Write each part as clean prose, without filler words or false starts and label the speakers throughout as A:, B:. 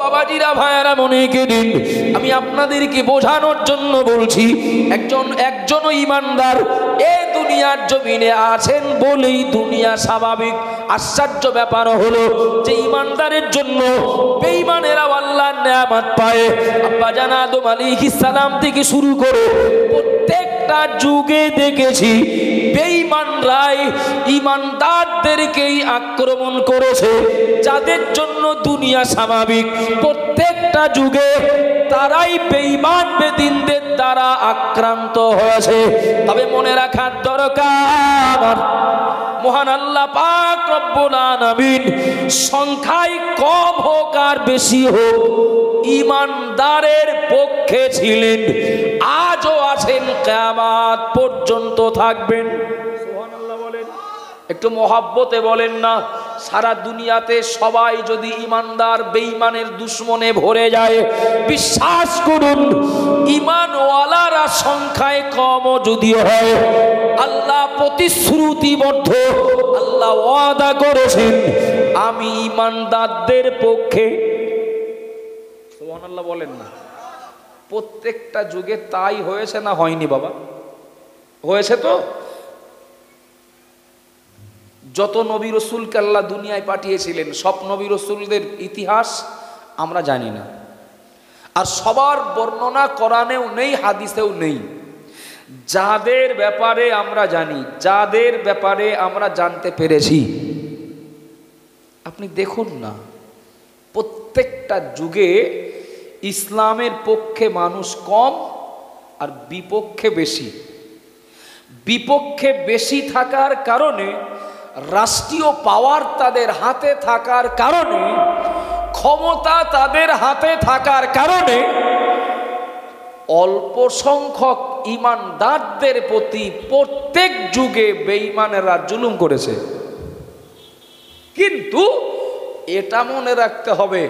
A: বাবাজিরা ভাইয়ারা মনে দিন, আমি আপনাদেরকে বোঝানোর জন্য বলছি, একজন ইমানদার এই দুনিয়ার জমিনে আছেন বলেই দুনিয়া স্বাভাবিক। আশ্চর্য ব্যাপার হলো যে ইমানদারের জন্য বেঈমানেরা আল্লাহর নেয়ামত পায়। আব্বাজান আদম আলাইহিস সালাম থেকে শুরু করে প্রত্যেকটা যুগে দেখেছি বেঈমানরাই ইমানদারদেরকেই আক্রমণ করেছে। যাদের জন্য দুনিয়া স্বাভাবিক, প্রত্যেকটা যুগে তারাই বেঈমান বেদিনদের দ্বারা আক্রান্ত হয়েছে। তবে মনে রাখার দরকার, মহান আল্লাহ পাক রব্বুল আলামিন সংখ্যায় কম হোক আর বেশি হোক ইমানদারের পক্ষে ছিলেন, আজও আছেন, কিয়ামত পর্যন্ত থাকবেন। সুবহানাল্লাহ বলেন, একটু মহাব্বতে বলেন না। সারা দুনিয়াতে সবাই যদি ইমানদার বেঈমানের দুশ্মনে ভরে যায়, বিশ্বাস করুন ইমানওয়ালারা সংখ্যায় কম যদি হয়, আল্লাহ প্রতিশ্রুতিবদ্ধ, আল্লাহ ওয়াদা করেছেন আমি ইমানদারদের পক্ষে। সুবহানাল্লাহ বলেন না। প্রত্যেকটা যুগে তাই হয়েছে না হয়নি বাবা? হয়েছে তো। যত নবী রসুলকে আল্লাহ দুনিয়ায় পাঠিয়েছিলেন সব নবী রসুলদের ইতিহাস আমরা জানি না, আর সবার বর্ণনা কোরআনেও নেই, হাদিসেও নেই। যাদের ব্যাপারে আমরা জানি, যাদের ব্যাপারে আমরা জানতে পেরেছি, আপনি দেখুন না প্রত্যেকটা যুগে ইসলামের পক্ষে মানুষ কম আর বিপক্ষে বেশি। বিপক্ষে বেশি থাকার কারণে, রাষ্ট্রীয় পাওয়ার তাদের হাতে থাকার কারণে, ক্ষমতা তাদের হাতে থাকার কারণে অল্প সংখ্যক ইমানদারদের প্রতি প্রত্যেক যুগে বেঈমানেরা জুলুম করেছে। কিন্তু এটা মনে রাখতে হবে,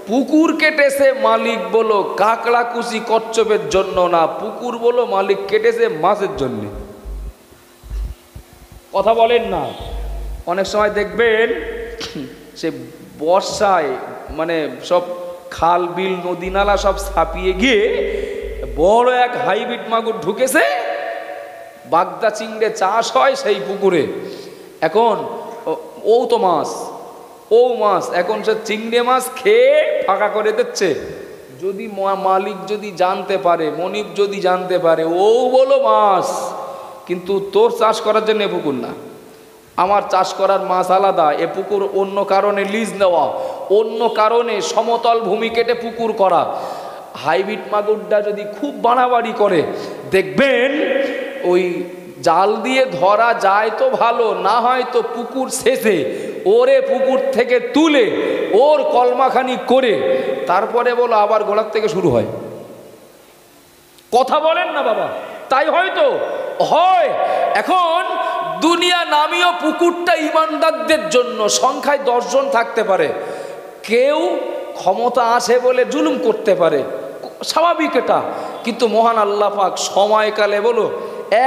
A: পুকুর কেটেছে মালিক বলো কাকড়া কুচি কচ্ছপের জন্য না, পুকুর বলো মালিক কেটেছে মাছের জন্য। কথা বলেন না। অনেক সময় দেখবেন সে বর্ষায় মানে সব খাল বিল নদী নালা সব ছাপিয়ে গিয়ে বড় এক হাইব্রিড মাগুর ঢুকেছে, বাগদা চিংড়ে চাষ হয় সেই পুকুরে। এখন ও তো মাছ, ও মাছ, এখন সে চিংড়ে মাছ খেয়ে ফাঁকা করে দিচ্ছে। যদি মালিক যদি জানতে পারে, মনিব যদি জানতে পারে, ও বলো মাছ, কিন্তু তোর চাষ করার জন্য এ পুকুর না, আমার চাষ করার মাছ আলাদা, এ পুকুর অন্য কারণে লিজ নেওয়া, অন্য কারণে সমতল ভূমি কেটে পুকুর করা। হাইব্রিড মাগুরটা যদি খুব বাড়াবাড়ি করে, দেখবেন ওই জাল দিয়ে ধরা যায় তো ভালো, না হয় তো পুকুর শেষে ওরে পুকুর থেকে তুলে ওর কলমাখানি করে তারপরে বলো আবার গোড়ার থেকে শুরু হয়। কথা বলেন না বাবা, তাই হয়তো হয়। এখন দুনিয়া নামীয় পুকুরটা ইমানদারদের জন্য, সংখ্যায় 10 জন থাকতে পারে, কেউ ক্ষমতা আছে বলে জুলুম করতে পারে, স্বাভাবিক এটা। কিন্তু মহান আল্লাহ পাক সময়কালে বলো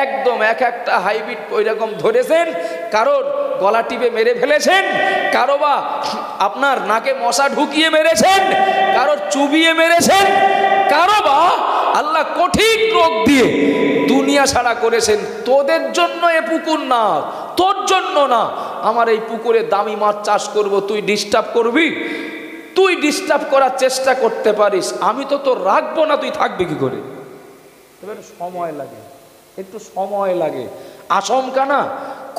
A: একদম এক একটা হাইব্রিড ওই রকম ধরেছেন, কারোর গলা টিপে মেরে ফেলেছেন, কারো বা আপনার নাকে মশা ঢুকিয়ে মেরেছেন, কারোর চুবিয়ে মেরেছেন, কারো বা আল্লাহ কঠিন রোগ দিয়ে দুনিয়া ছাড়া করেছেন। তোদের জন্য এ পুকুর না, তোর জন্য না। আমার এই পুকুরে দামি মাছ চাষ করব, তুই ডিস্টার্ব করবি? তুই ডিস্টার্ব করার চেষ্টা করতে পারিস, আমি তো তোর রাখবো না, তুই থাকবি কি করে? এবার সময় লাগে, একটু সময় লাগে। আশঙ্কা না,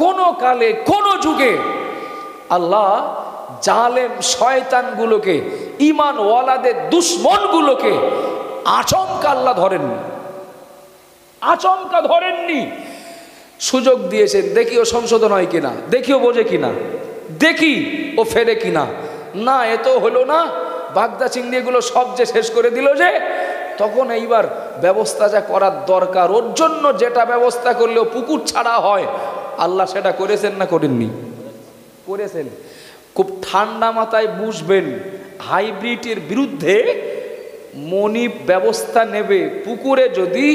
A: কোনো কালে কোনো যুগে আল্লাহ জালেম শয়তানগুলোকে, ইমানওয়ালাদের দুশ্মনগুলোকে আচমকা আল্লাহ ধরেননি, আচমকা ধরেননি, সুযোগ দিয়েছেন। দেখি ও সংশোধন হয় কিনা, দেখি ও বোঝে কিনা, দেখি ও ফেরে কিনা। না, এ তো হলো না, বাগদা চিংড়িগুলো সব যে শেষ করে দিল, যে তখন এইবার ব্যবস্থা যা করার দরকার, ওর জন্য যেটা ব্যবস্থা করলেও পুকুর ছাড়া হয়, আল্লাহ সেটা করেছেন না করেননি? করেছেন। খুব ঠান্ডা মাথায় বুঝবেন, হাইব্রিডের বিরুদ্ধে মনিব ব্যবস্থা নেবে পুকুরে যদি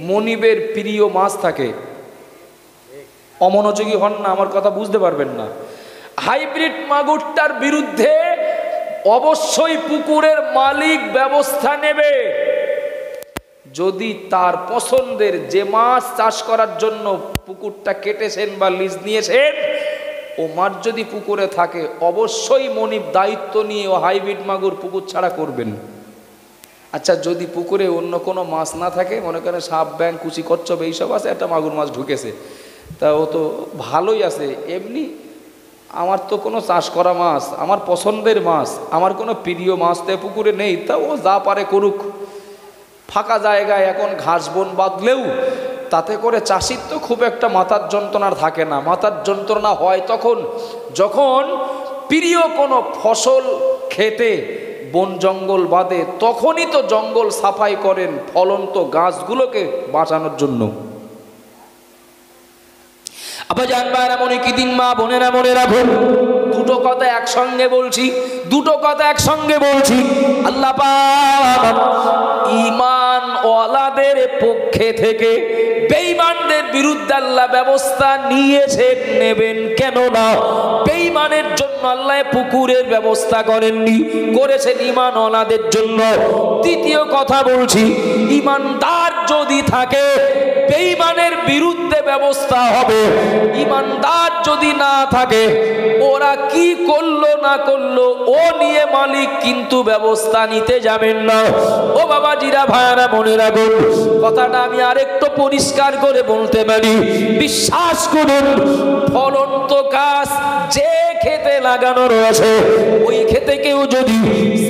A: মনিবের প্রিয় মাছ থাকে। অমনোযোগী হন না, আমার কথা বুঝতে পারবেন না। হাইব্রিড মাগুরটার বিরুদ্ধে অবশ্যই পুকুরের মালিক ব্যবস্থা নেবে। যদি তার পছন্দের যে মাছ চাষ করার জন্য পুকুরটা কেটেছেন বা লিজ নিয়েছেন, ও মাছ যদি পুকুরে থাকে, অবশ্যই মনিব দায়িত্ব নিয়ে ও হাইব্রিড মাগুর পুকুর ছাড়া করবেন। আচ্ছা, যদি পুকুরে অন্য কোনো মাছ না থাকে, মনে করেন সাপ, ব্যাং, কুচি, কচ্ছপ এইসব আছে, একটা মাগুর মাছ ঢুকেছে, তা ও তো ভালোই আছে, এমনি আমার তো কোনো চাষ করা মাছ, আমার পছন্দের মাছ, আমার কোনো প্রিয় মাছ তো পুকুরে নেই, তা ও যা পারে করুক। ফাঁকা জায়গায় এখন ঘাস বন বাঁধলেও তাতে করে চাষির তো খুব একটা মাথার যন্ত্রণা থাকে না। মাথার যন্ত্রণা হয় তখন যখন প্রিয় কোনো ফসল খেতে বন জঙ্গল বাঁধে, তখনই তো জঙ্গল সাফাই করেন ফলন্ত গাছগুলোকে বাঁচানোর জন্য। আবার জানবার মনে কি দিন মা বোনেরা মনে রাখুন, দুটো কথা একসঙ্গে বলছি, দুটো কথা একসঙ্গে বলছি। আল্লাহ পাক ঈমান ওয়ালাদের পক্ষে থেকে বেঈমানদের বিরুদ্ধে আল্লাহ ব্যবস্থা নিয়েছেন, নেবেন কেন না? বেঈমানের জন্য আল্লাহ পুকুরের ব্যবস্থা করেননি, করেছেন ঈমান ওয়ালাদের জন্য। দ্বিতীয় কথা বলছি, ঈমানদার যদি থাকে বেঈমানের বিরুদ্ধে ব্যবস্থা হবে। ঈমানদার যদি না থাকে, ওরা কি করলো না করলো ও নিয়ে মালিক কিন্তু ব্যবস্থা নিতে যাবেন না। ও বাবাজিরা, ভাইয়ারা, মনে রাখুন কথাটা আমি আরেকটু পরিষ্কার করে বলতে পারি। বিশ্বাস করুন, ফলন্ত গাছ যে খেতে লাগানো রয়েছে, ওই খেতে কেউ যদি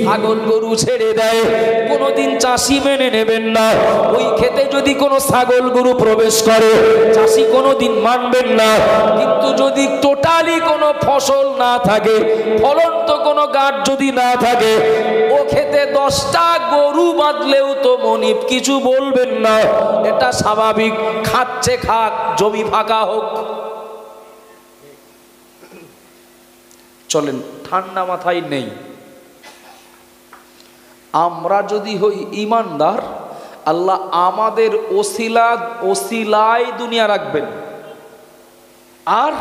A: ছাগল গরু ছেড়ে দেয়, কোনোদিন চাষি মেনে নেবেন না। ওই খেতে যদি কোনো ছাগল গরু প্রবেশ করে, চাষি কোনোদিন মানবেন না। কিন্তু যদি টোটালি কোনো ফসল না থাকে, ফলন্ত কোনো গাছ যদি না থাকে, ও খেতে 10টা গরু বাঁধলেও তো মনিব কিছু বলবেন না, এটা স্বাভাবিক। খাচ্ছে খাক, জমি ফাঁকা হোক। চলেন, ঠান্ডা মাথায় নেই। আমরা যদি হই ঈমানদার, আল্লাহ আমাদের ওসিলায় দুনিয়া রাখবেন। আর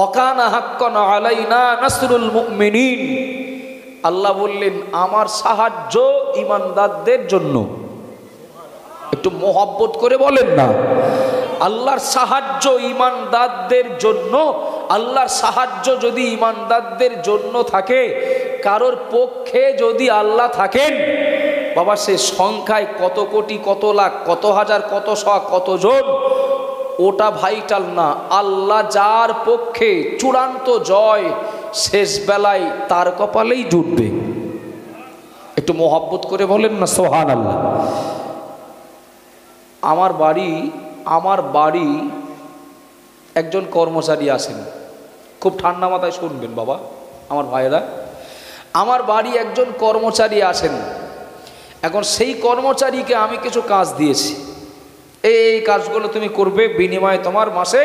A: অকানা হাক্কান আলাইনা নাসরুল মুমিনিন, আল্লাহ বললেন আমার সাহায্য ঈমানদারদের জন্য। একটু মোহাব্বত করে বলেন না, আল্লাহর সাহায্য ঈমানদারদের জন্য। আল্লাহর সাহায্য যদি ঈমানদারদের জন্য থাকে, কারোর পক্ষে যদি আল্লাহ থাকেন, বাবা সে সংখ্যায় কত কোটি, কত লাখ, কত হাজার, কত শ, কতজন, ওটা ভাইটাল না। আল্লাহ যার পক্ষে চূড়ান্ত জয় শেষ বেলায় তার কপালেই জুটবে। একটু মোহাব্বত করে বলেন না সুবহানাল্লাহ। আমার বাড়ি একজন কর্মচারী আছেন, খুব ঠান্ডা মাথায় শুনবেন বাবা, আমার ভাইয়েরা। আমার বাড়ি একজন কর্মচারী আছেন। এখন সেই কর্মচারীকে আমি কিছু কাজ দিয়েছি, এই কাজগুলো তুমি করবে, বিনিময়ে তোমার মাসে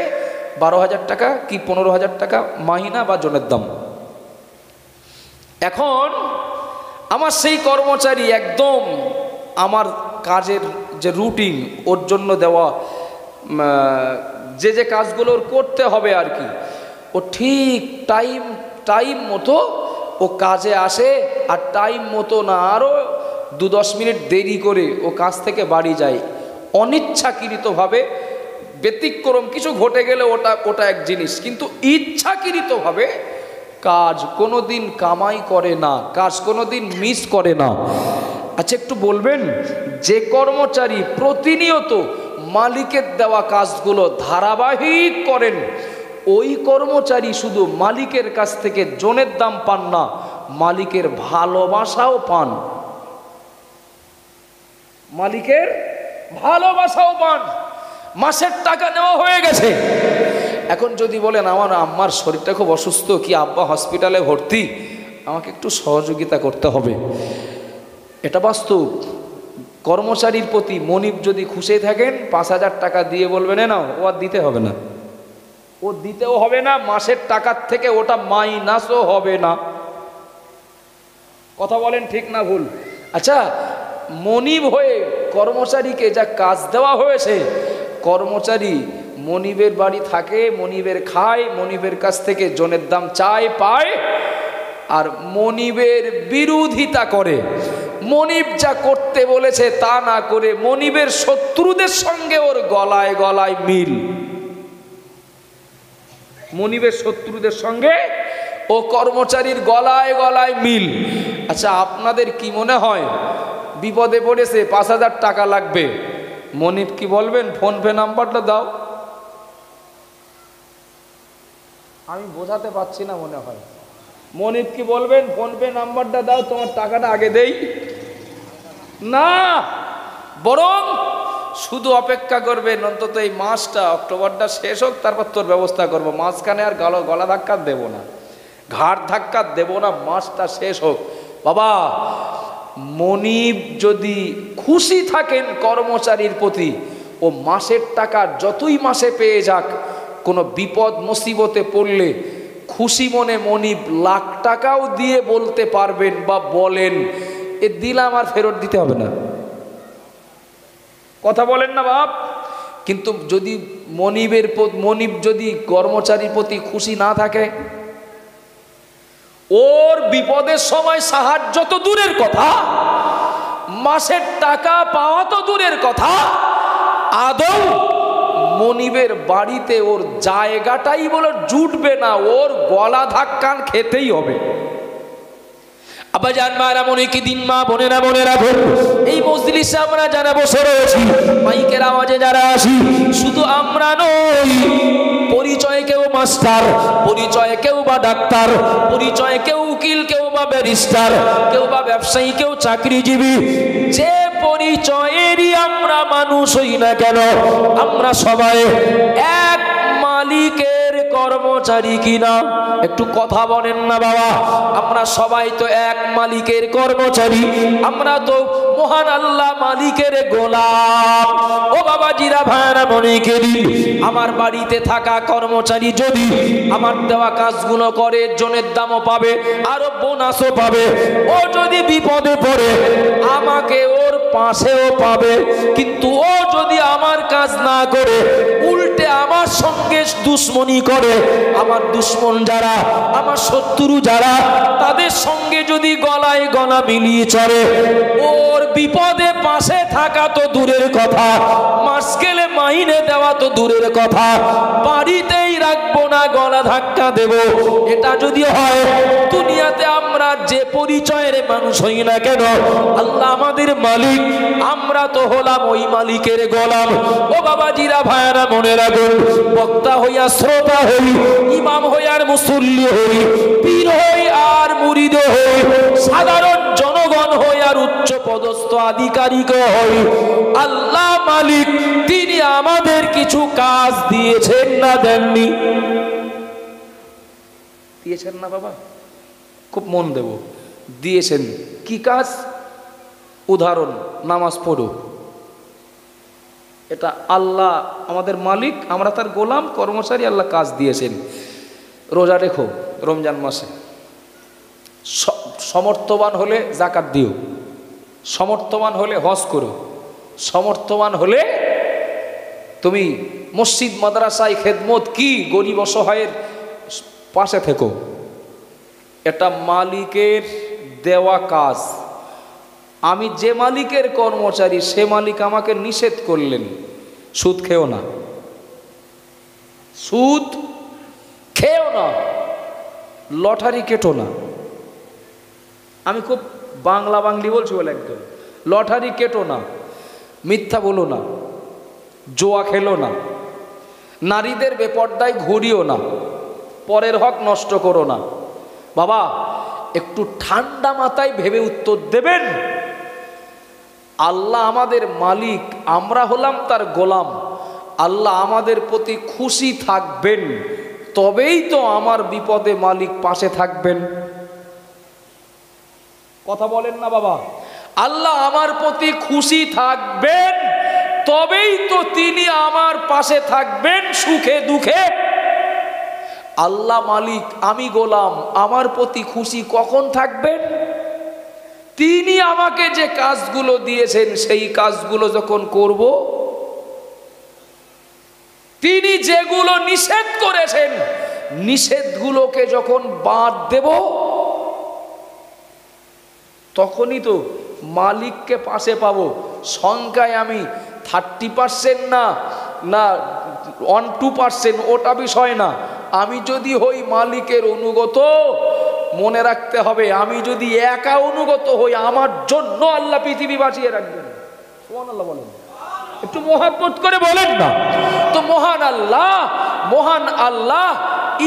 A: 12,000 টাকা কি 15,000 টাকা মাহিনা বা জনের দাম। এখন আমার সেই কর্মচারী একদম আমার কাজের যে রুটিন, ওর জন্য দেওয়া যে যে কাজগুলো ওর করতে হবে আর কি, ও ঠিক টাইম মতো ও কাজে আসে, আর টাইম মতো না, আরও 2-10 মিনিট দেরি করে ও কাজ থেকে বাড়ি যায়। অনিচ্ছাকৃতভাবে, ব্যতিক্রম কিছু ঘটে গেলে ওটা এক জিনিস, কিন্তু ইচ্ছাকৃতভাবে কাজ কোনোদিন কামাই করে না, কাজ কোনোদিন মিস করে না। আচ্ছা একটু বলবেন, যে কর্মচারী প্রতিনিয়ত মালিকের দেওয়া কাজগুলো ধারাবাহিক করেন, ওই কর্মচারী শুধু মালিকের কাছ থেকে জনের দাম পান না, মালিকের ভালোবাসাও পান। মালিকের ভালোবাসাও পান। মাসের টাকা নেওয়া হয়ে গেছে। এখন যদি বলেন আমার আম্মার শরীরটা খুব অসুস্থ, কি আব্বা হসপিটালে ভর্তি, আমাকে একটু সহযোগিতা করতে হবে, এটা বাস্তব। কর্মচারীর প্রতি মনিব যদি খুশি থাকেন, 5,000 টাকা দিয়ে বলবেন না, ও আর দিতে হবে না, ও দিতেও হবে না, মাসের টাকার থেকে ওটা মাইনাসও হবে না। কথা বলেন ঠিক না ভুল? আচ্ছা, মনিব হয়ে কর্মচারীকে যা কাজ দেওয়া হয়েছে, কর্মচারী মনিবের বাড়ি থাকে, মনিবের খায়, মনিবের কাছ থেকে জনের দাম চায়, পায়, আর মনিবের বিরোধিতা করে, মনিব যা করতে বলেছে তা না করে মনিবের শত্রুদের সঙ্গে ওর গলায় গলায় মিল, মনিবের শত্রুদের সঙ্গে ও কর্মচারীর গলায় গলায় মিল। আচ্ছা, আপনাদের কি মনে হয় বিপদে পড়েছে 5,000 টাকা লাগবে, মনিব কি বলবেন ফোনপে নাম্বারটা দাও? আমি বোঝাতে পারছি না মনে হয়। মনিব কি বলবেন ফোনপে নাম্বারটা দাও, তোমার টাকাটা আগে দেই? না, বরং শুধু অপেক্ষা করবেন অন্তত এই মাসটা, অক্টোবরটা শেষ হোক, তারপর তোর ব্যবস্থা করবো। মাঝখানে আর গলা ধাক্কা দেব না, ঘাড় ধাক্কা দেব না, মাসটা শেষ হোক। বাবা, মনিব যদি খুশি থাকেন কর্মচারীর প্রতি, ও মাসের টাকা যতই মাসে পেয়ে যাক, কোনো বিপদ মুসিবতে পড়লে খুশি মনে মনিব লাখ টাকাও দিয়ে বলতে পারবেন বা বলেন, এ দিলাম আর ফেরত দিতে হবে না। কথা বলেন না বাপ? কিন্তু যদি মনিব যদি কর্মচারীর প্রতি খুশি না থাকে, ওর বিপদের সময় সাহায্য তো দূরের কথা, মাসের টাকা পাওয়া তো দূরের কথা, আদৌ মনিবের বাড়িতে ওর জায়গাটাই বলে জুটবে না, ওর গলা ধাক্কান খেতেই হবে। আব্বাজান মারা মনে কি দিন, মা বোনেরা মনে রাখুন, এই মজলিসে আমরা যারা বসে রয়েছি, মাইকের আওয়াজে যারা আসি, শুধু আমরা নই, পরিচয় কেউ মাস্টার, পরিচয় কেউ বা ডাক্তার, পরিচয় কেউ উকিল, কেউ বা ব্যারিস্টার, কেউ বা ব্যবসায়ী, কেউ চাকরিজীবী, যে পরিচয়েরই আমরা মানুষ হই না কেন, আমরা সবাই এক মালিকের কর্মচারী কিনা? একটু কথা বলেন না বাবা? আমরা সবাই তো এক মালিকের কর্মচারী, আমরা তো মহান আল্লাহ মালিকের গোলাম। ও বাবা জিরা ভাইরা মনে করি, আমার বাড়িতে থাকা কর্মচারী যদি আমার দেওয়া কাজগুলো করে, জনের দামও পাবে, আরো বোনাসও পাবে। ও যদি বিপদে পড়ে আমাকে ওর পাশেও পাবে, কিন্তু ও যদি আমার কাজ না করে উল্টে আমার সঙ্গে দুশ্মনী করে, আমার দুশ্মন যারা, আমার শত্রু যারা, তাদের সঙ্গে যদি গলায় গলা মিলিয়ে চলে, ওর বিপদে পাশে থাকা তো দূরের কথা, মাস গেলে মাইনে দেওয়া তো দূরের কথা, বাড়িতেই রাখবো না, গলা ধাক্কা দেব। এটা যদি হয়, দুনিয়াতে আমরা যে পরিচয়ের মানুষ হই না কেন, আল্লাহ আমাদের মালিক, আমরা তো হলাম ওই মালিকের গোলাম। ও বাবা জিরা ভাইরা মনে রাখুন, বক্তা হইয়া শ্রোতা হই, ইমাম হই আর মুসল্লি হই, পীর হই আর মুরিদ হই, সাধারণ জনগণ হই আর উচ্চ পদস্থ আধিকারিক হই, আল্লাহ মালিক তিনি আমাদের কিছু কাজ দিয়েছেন না দেননি? দিয়েছেন না বাবা? খুব মন দেব, দিয়েছেন। কি কাজ? উদাহরণ, নামাজ পড়ো, এটা আল্লাহ আমাদের মালিক, আমরা তার গোলাম কর্মচারী, আল্লাহ কাজ দিয়েছেন। রোজা রেখো রমজান মাসে, সমর্থবান হলে যাকাত দিও, সমর্থবান হলে হজ করো, সমর্থবান হলে তুমি মসজিদ মাদ্রাসায় খেদমত কি গরিব অসহায়ের পাশে থেকো। এটা মালিকের দেওয়া কাজ। আমি যে মালিকের কর্মচারী, সে মালিক আমাকে নিষেধ করলেন, সুদ খেও না, সুদ খেও না, লটারি কেটো না। আমি খুব বাংলা বাংলি বলছি বলে একদম, লটারি কেটো না, মিথ্যা বলো না, জোয়া খেলো না, নারীদের বেপর্দায় ঘুরিও না, পরের হক নষ্ট করো না। বাবা একটু ঠান্ডা মাথায় ভেবে উত্তর দেবেন। আল্লাহ আমাদের মালিক, আমরা হলাম তার গোলাম, আল্লাহ আমাদের প্রতি খুশি থাকবেন, তবেই তো আমার বিপদে মালিক পাশে থাকবেন। কথা বলেন না বাবা? আল্লাহ আমার প্রতি খুশি থাকবেন, তবেই তো তিনি আমার পাশে থাকবেন সুখে দুঃখে। আল্লাহ মালিক, আমি গোলাম, আমার প্রতি খুশি কখন থাকবেন? তিনি আমাকে যে কাজগুলো দিয়েছেন সেই কাজগুলো যখন করব, তিনি যেগুলো নিষেধ করেছেন নিষেধগুলোকে যখন বাদ দেব, তখনই তো মালিককে পাশে পাবো। সংখ্যায় আমি 30% না 1-2%, ওটা বিষয় না। আমি যদি হই মালিকের অনুগত, মনে রাখতে হবে আমি যদি একা অনুগত হই, আমার জন্য আল্লাহ পৃথিবী বাঁচিয়ে রাখবেন। সুবহানাল্লাহ বলেন, একটু মহব্বত করে বলেন না। তো মহান আল্লাহ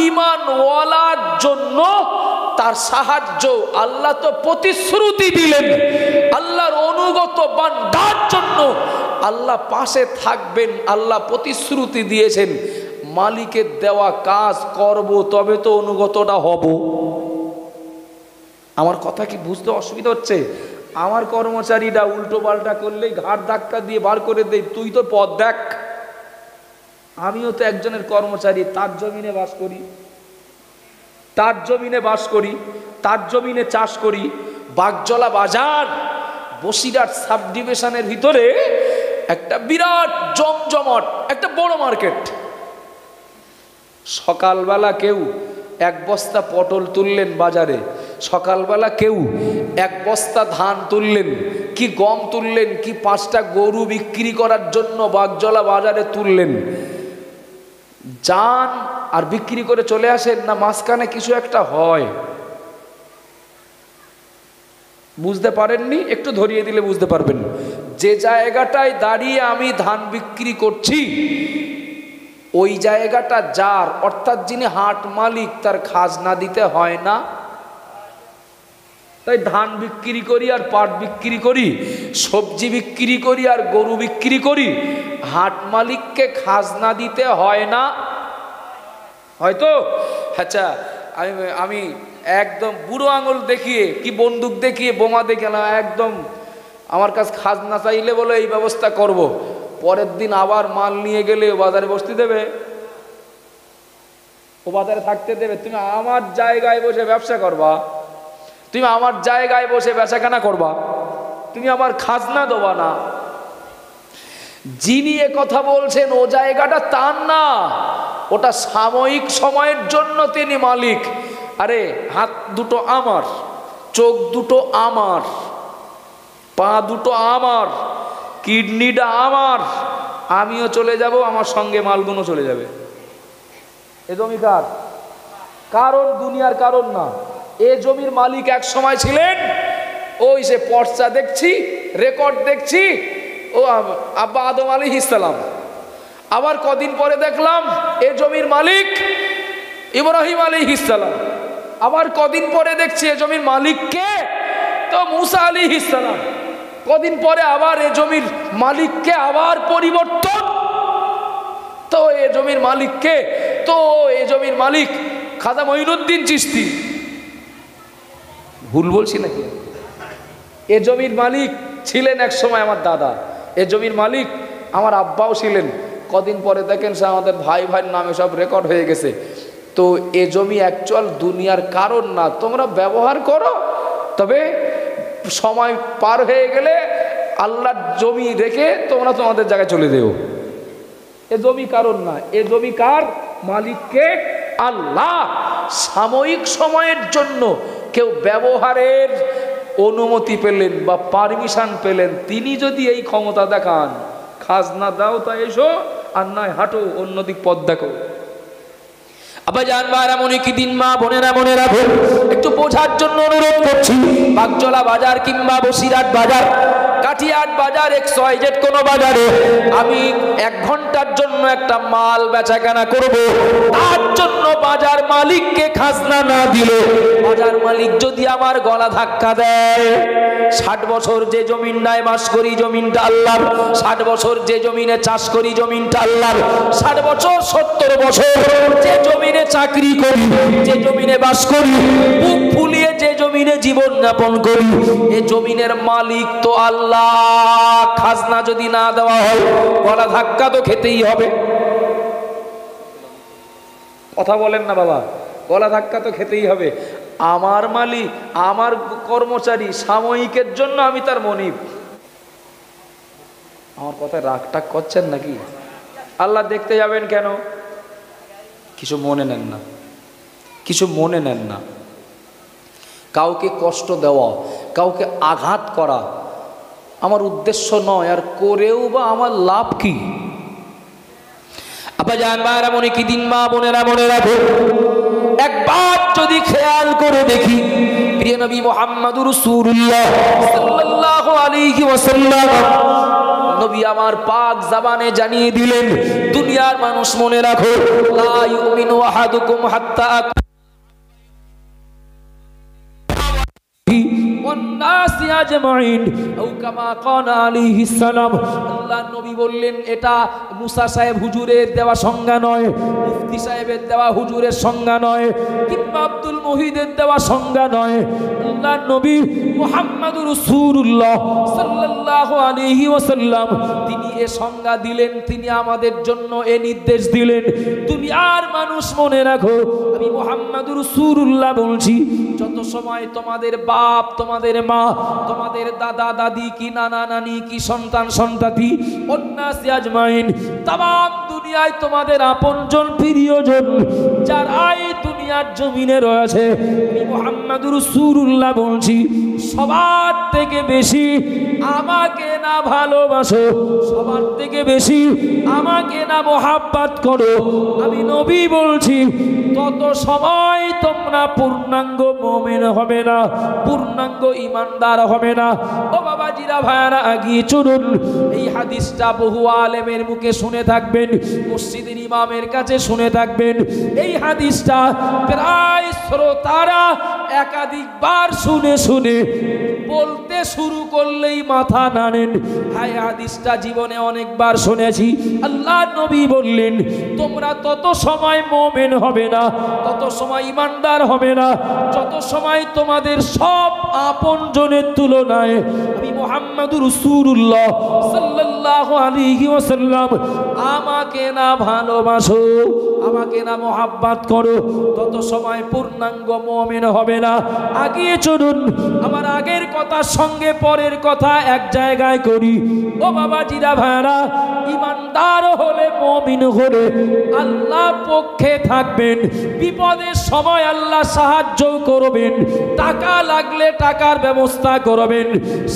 A: ঈমানওয়ালার জন্য তার সাহায্য, আল্লাহ তো প্রতিশ্রুতি দিলেন আল্লাহর অনুগত বান্দার জন্য আল্লাহ পাশে থাকবেন। আল্লাহ প্রতিশ্রুতি দিয়েছেন মালিকের দেওয়া কাজ করব, তবে তো অনুগতটা হব। আমার কথা কি বুঝতে অসুবিধা হচ্ছে? আমার কর্মচারীরা উল্টো পাল্টা করলেই ঘাড় ধাক্কা দিয়ে বার করে দেয়, তুই তো পথ দেখ। আমিও তো একজনের কর্মচারী, তার জমিনে বাস করি, তার জমিনে চাষ করি। বাগজলা বাজার বসিরহাট সাব ডিভিশনের ভিতরে একটা বিরাট জমজমাট একটা বড় মার্কেট। সকালবেলা কেউ 1 বস্তা পটল তুললেন বাজারে, সকালবেলা কেউ 1 বস্তা ধান তুললেন, কি গম তুললেন, কি 5টা গরু বিক্রি করার জন্য বাগজলা বাজারে তুললেন। যান আর বিক্রি করে চলে আসেন, না মাঝখানে কিছু একটা হয়? বুঝতে পারেননি? একটু ধরিয়ে দিলে বুঝতে পারবেন। যে জায়গাটায় দাঁড়িয়ে আমি ধান বিক্রি করছি, ওই জায়গাটা যার, অর্থাৎ যিনি হাট মালিক, তার খাজনা দিতে হয় না? তাই ধান বিক্রি করি আর পাট বিক্রি করি, সবজি বিক্রি করি আর গরু বিক্রি করি, হাট মালিককে খাজনা দিতে হয় না? হয়তো। আচ্ছা, আমি একদম বুড়ো আঙুল দেখিয়ে, কি বন্দুক দেখিয়ে, বোমা দেখে না, একদম আমার কাছে খাজনা চাইলে বলে এই ব্যবস্থা করব, পরের দিন আবার মাল নিয়ে গেলে বাজারে বসতে দেবে? ও বাজারে থাকতে দেবে? তুমি আমার জায়গায় বসে ব্যবসা করবা, তুমি আমার জায়গায় বসে বেচাকেনা করবা, তুমি আমার খাজনা দেবা না। যিনি এ কথা বলছেন ও জায়গাটা তার না, ওটা সাময়িক সময়ের জন্য তিনি মালিক। আরে হাত দুটো আমার, চোখ দুটো আমার, পা দুটো আমার, কিডনিটা আমার, আমিও চলে যাব, আমার সঙ্গে মালগুলো চলে যাবে। এ জমি কার? কারণ দুনিয়ার কারণ না। এ জমির মালিক এক সময় ছিলেন, ওই সে পর্চা দেখছি, রেকর্ড দেখছি, ও আব্বা আদম আলাইহিস সালাম। আবার কদিন পরে দেখলাম এ জমির মালিক ইব্রাহিম আলাইহিস সালাম। আবার কদিন পরে দেখছি এ জমির মালিক কে? তো মুসা আলাইহিস সালাম। কদিন পরে আবার এ জমির মালিককে আবার পরিবর্তন। তো এ জমির মালিক কে? তো এ জমির মালিক খাজা মঈনুদ্দিন চিশতি। ভুল বলছি নাকি? এ জমির মালিক ছিলেন এক সময় আমার দাদা, এ জমির মালিক আমার আব্বাও ছিলেন। কদিন পরে দেখেন সে আমাদের ভাই ভাইয়ের নামে সব রেকর্ড হয়ে গেছে। তো এ জমি অ্যাকচুয়াল দুনিয়ার কারণ না, তোমরা ব্যবহার করো, তবে সময় পার হয়ে গেলে আল্লাহর জমি রেখে তোমরা তোমাদের জায়গায় চলে দেও। এ জমি কারণ না, এ জমি কার? মালিককে? আল্লাহ। সাময়িক সময়ের জন্য কেউ ব্যবহারের অনুমতি পেলেন বা পারমিশন পেলেন, তিনি যদি এই ক্ষমতা দেখান, খাজনা দাও তা এসো, আর নয় হাঁটো, অন্যদিক পথ দেখো। আবার জানবার এমনই কি দিন, মা বোনেরা মনে রাখো, একটু বোঝার জন্য অনুরোধ করছি। বাগজলা বাজার কিংবা বসিরহাট বাজার, কাঠিয়াট বাজার, XYZ কোনো বাজারে আমি 1 ঘন্টার জন্য একটা মাল বেচাকেনা করব, তার জন্য বাজার মালিককে খাজনা না দিলে, বাজার মালিক যদি আমার গলা ধাক্কা দেয়, 60 বছর যে জমিনটায় বাস করি জমিনটা আল্লাহর, 60 বছর যে জমিনে চাষ করি জমিনটা আল্লাহর, 60 বছর 70 বছর যে জমিনে চাকরি করি, যে জমিনে বাস করি, বুক ফুলিয়ে যে জমিনে জীবন যাপন করি, এই জমিনের মালিক তো আল্লাহ। খাজনা যদি না দেওয়া হয়, গলা ধাক্কা তো খেতেই হবে। কথা বলেন না বাবা, গলা ধাক্কা তো খেতেই হবে। আমার মালিক, আমার কর্মচারী, সাময়িকের জন্য আমি তার মনিব। আমার কথায় রাগটাগ করছেন নাকি? আল্লাহ দেখতে যাবেন কেন? কিছু মনে নেন না, কিছু মনে নেন না। কাউকে কষ্ট দেওয়া, কাউকে আঘাত করা আমার উদ্দেশ্য নয়, আর করেও বা আমার লাভ কি? আব্বাজান মায়েরা মনে কি দিন, মা বোনেরা মনে রাখো, একবার যদি খেয়াল করে দেখি প্রিয় নবী মুহাম্মদুর রাসূলুল্লাহ সাল্লাল্লাহু আলাইহি ওয়াসাল্লাম নবী আমার পাক জবানে জানিয়ে দিলেন, দুনিয়ার মানুষ মনে রাখো, লা ইউমিনু আহাদুকুম হাত্তা আল্লাহ নবী বললেন, এটা মুসা সাহেব হুজুরের দেওয়া সংজ্ঞা নয়, মুফতি সাহেবের দেওয়া হুজুরের সংজ্ঞা নয়, কিংবা আব্দুল মুহিদের দেওয়া সংজ্ঞা নয়। আল্লাহ নবী মুহাম্মদুর রাসূলুল্লাহ সাল্লাল্লাহু আলাইহি ওয়াসাল্লাম তিনি এ সংজ্ঞা দিলেন, তিনি আমাদের জন্য এ নির্দেশ দিলেন। দুনিয়ার মানুষ মনে রাখো, আমি মুহাম্মদুর রাসূলুল্লাহ বলছি, যত সময় তোমাদের বাপ, তোমাদের মা, তোমাদের দাদা দাদি কি নানা নানি কি সন্তান সন্তাতি অন্নাসি আজমাইন, তাম দুনিয়ায় তোমাদের আপনজন প্রিয়জন যারাই দুনিয়ার জমিনে রয়েছে, আমি মুহাম্মদুর রাসূলুল্লাহ বলছি, সবার থেকে বেশি আমাকে না ভালোবাসো, সবার থেকে বেশি আমাকে না মোহাব্বত করো, আমি নবী বলছি, তত সময় তোমরা পূর্ণাঙ্গ মুমিন হবে না, পূর্ণাঙ্গ ঈমানদার হবে না। ও বাবাজিরা ভাইয়ারা, আগিয়ে চলুন। এই হাদিসটা বহু আলেমের মুখে শুনে থাকবেন, মসজিদের ইমামের কাছে শুনে থাকবেন। এই হাদিসটা প্রায় শ্রোতারা একাধিকবার শুনে শুনে বলতে শুরু করলেই মাথা নাড়েন, হাই হাদিসটা জীবনে অনেকবার শুনেছি। আল্লাহ নবী বললেন, তোমরা তত সময় মুমিন হবে না, তত সময় ঈমানদার হবে না, যত সময় তোমাদের সব আপনজনের তুলনায় আমি মুহাম্মদুর রাসূলুল্লাহ সাল্লাল্লাহু আলাইহি ওয়াসাল্লাম আমাকে না ভালোবাসো, আমাকে না মোহাব্বত করো, তত সময় পূর্ণাঙ্গ মুমিন হবে না। আগিয়ে চলুন, আমার আগের কথার সঙ্গে পরের কথা এক জায়গায় করি। ও বাবাজিরা ভাইরা, ঈমানদার হলে, মুমিন হলে আল্লাহ পক্ষে থাকবেন, বিপদের সময় আল্লাহ সাহায্য করবেন, টাকা লাগলে টাকার ব্যবস্থা করবেন,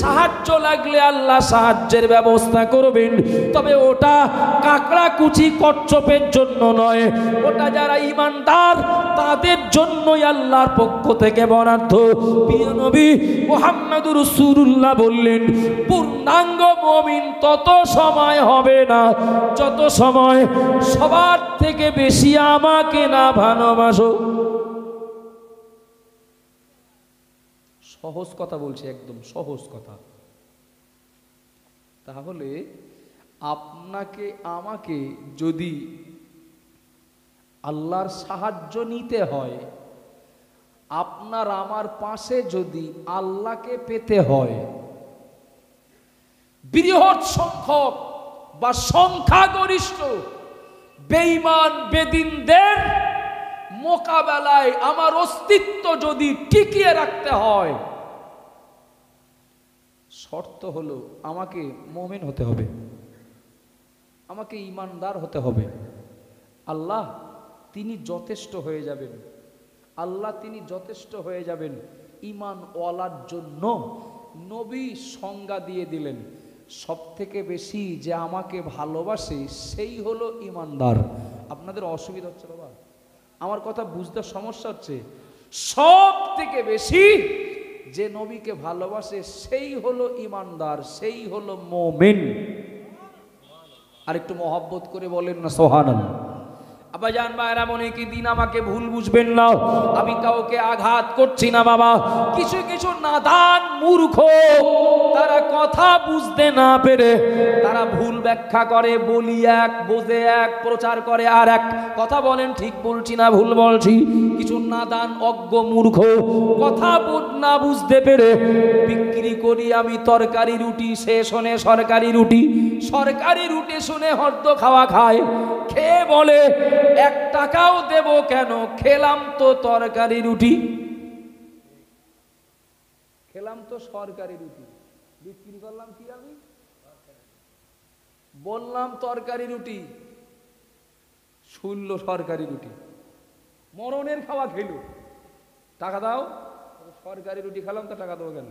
A: সাহায্য লাগলে আল্লাহ সাহায্যের ব্যবস্থা করবেন। তবে ওটা কাকড়া কুচি কচ্ছপের জন্য নয়, ওটা যারা ঈমানদার তাদের জন্যই আল্লাহর পক্ষ থেকে বরাদ্দ। প্রিয় নবী মুহাম্মদুর রাসূলুল্লাহ বললেন, পূর্ণাঙ্গ মুমিন তত সময় হবে না যত সময় সবার থেকে বেশি আমাকে না ভালোবাসো। সহজ কথা বলছি, একদম সহজ কথা। তাহলে আপনাকে আমাকে যদি আল্লাহর সাহায্য নিতে হয়, আপনার আমার পাশে যদি আল্লাহকে পেতে হয়, বৃহৎ সংখ্যক বা সংখ্যাগরিষ্ঠ বেঈমান বেদিনদের মোকাবেলায় আমার অস্তিত্ব যদি টিকিয়ে রাখতে হয়, শর্ত হলো আমাকে মুমিন হতে হবে, আমাকে ঈমানদার হতে হবে। আল্লাহ তিনি যথেষ্ট হয়ে যাবেন, আল্লাহ তিনি যথেষ্ট হয়ে যাবেন ঈমান ওয়ালার জন্য। নবী সংজ্ঞা দিয়ে দিলেন, সব থেকে বেশি যে আমাকে ভালোবাসে সেই হলো ঈমানদার। আপনাদের অসুবিধা হচ্ছে বাবা? আমার কথা বুঝতে সমস্যা হচ্ছে? সব থেকে বেশি যে নবীকে ভালোবাসে সেই হলো ঈমানদার, সেই হলো মুমিন। আর একটু মহব্বত করে বলেন না সুবহানাল্লাহ। আব্বাজান ভাইরা মনে কি দিন, আমাকে ভুল বুঝবেন না, আমি কাউকে আঘাত করছি না বাবা। কিছু কিছু নাদান মূর্খ, তারা কথা বুঝতে না পেরে তারা ভুল ব্যাখ্যা করে, বলি এক বোঝে এক, প্রচার করে আর এক। কথা বলেন, ঠিক বলছি না ভুল বলছি? কিছু নাদান অজ্ঞ মূর্খ কথা না বুঝতে পেরে বিক্রি করি আমি তরকারি রুটি, সে শোনে সরকারি রুটি, সরকারি রুটি শুনে হদ্দ খাওয়া খায়, খেয়ে বলে 1 টাকাও দেব কেন, খেলাম তো তরকারি রুটি, খেলাম তো সরকারি রুটি, বিক্রি করলাম কি আমি? বললাম তরকারি রুটি, শুনলো সরকারি রুটি, মরণের খাওয়া খেলো, টাকা দাও। সরকারি রুটি খেলাম তো টাকা দেবো কেন?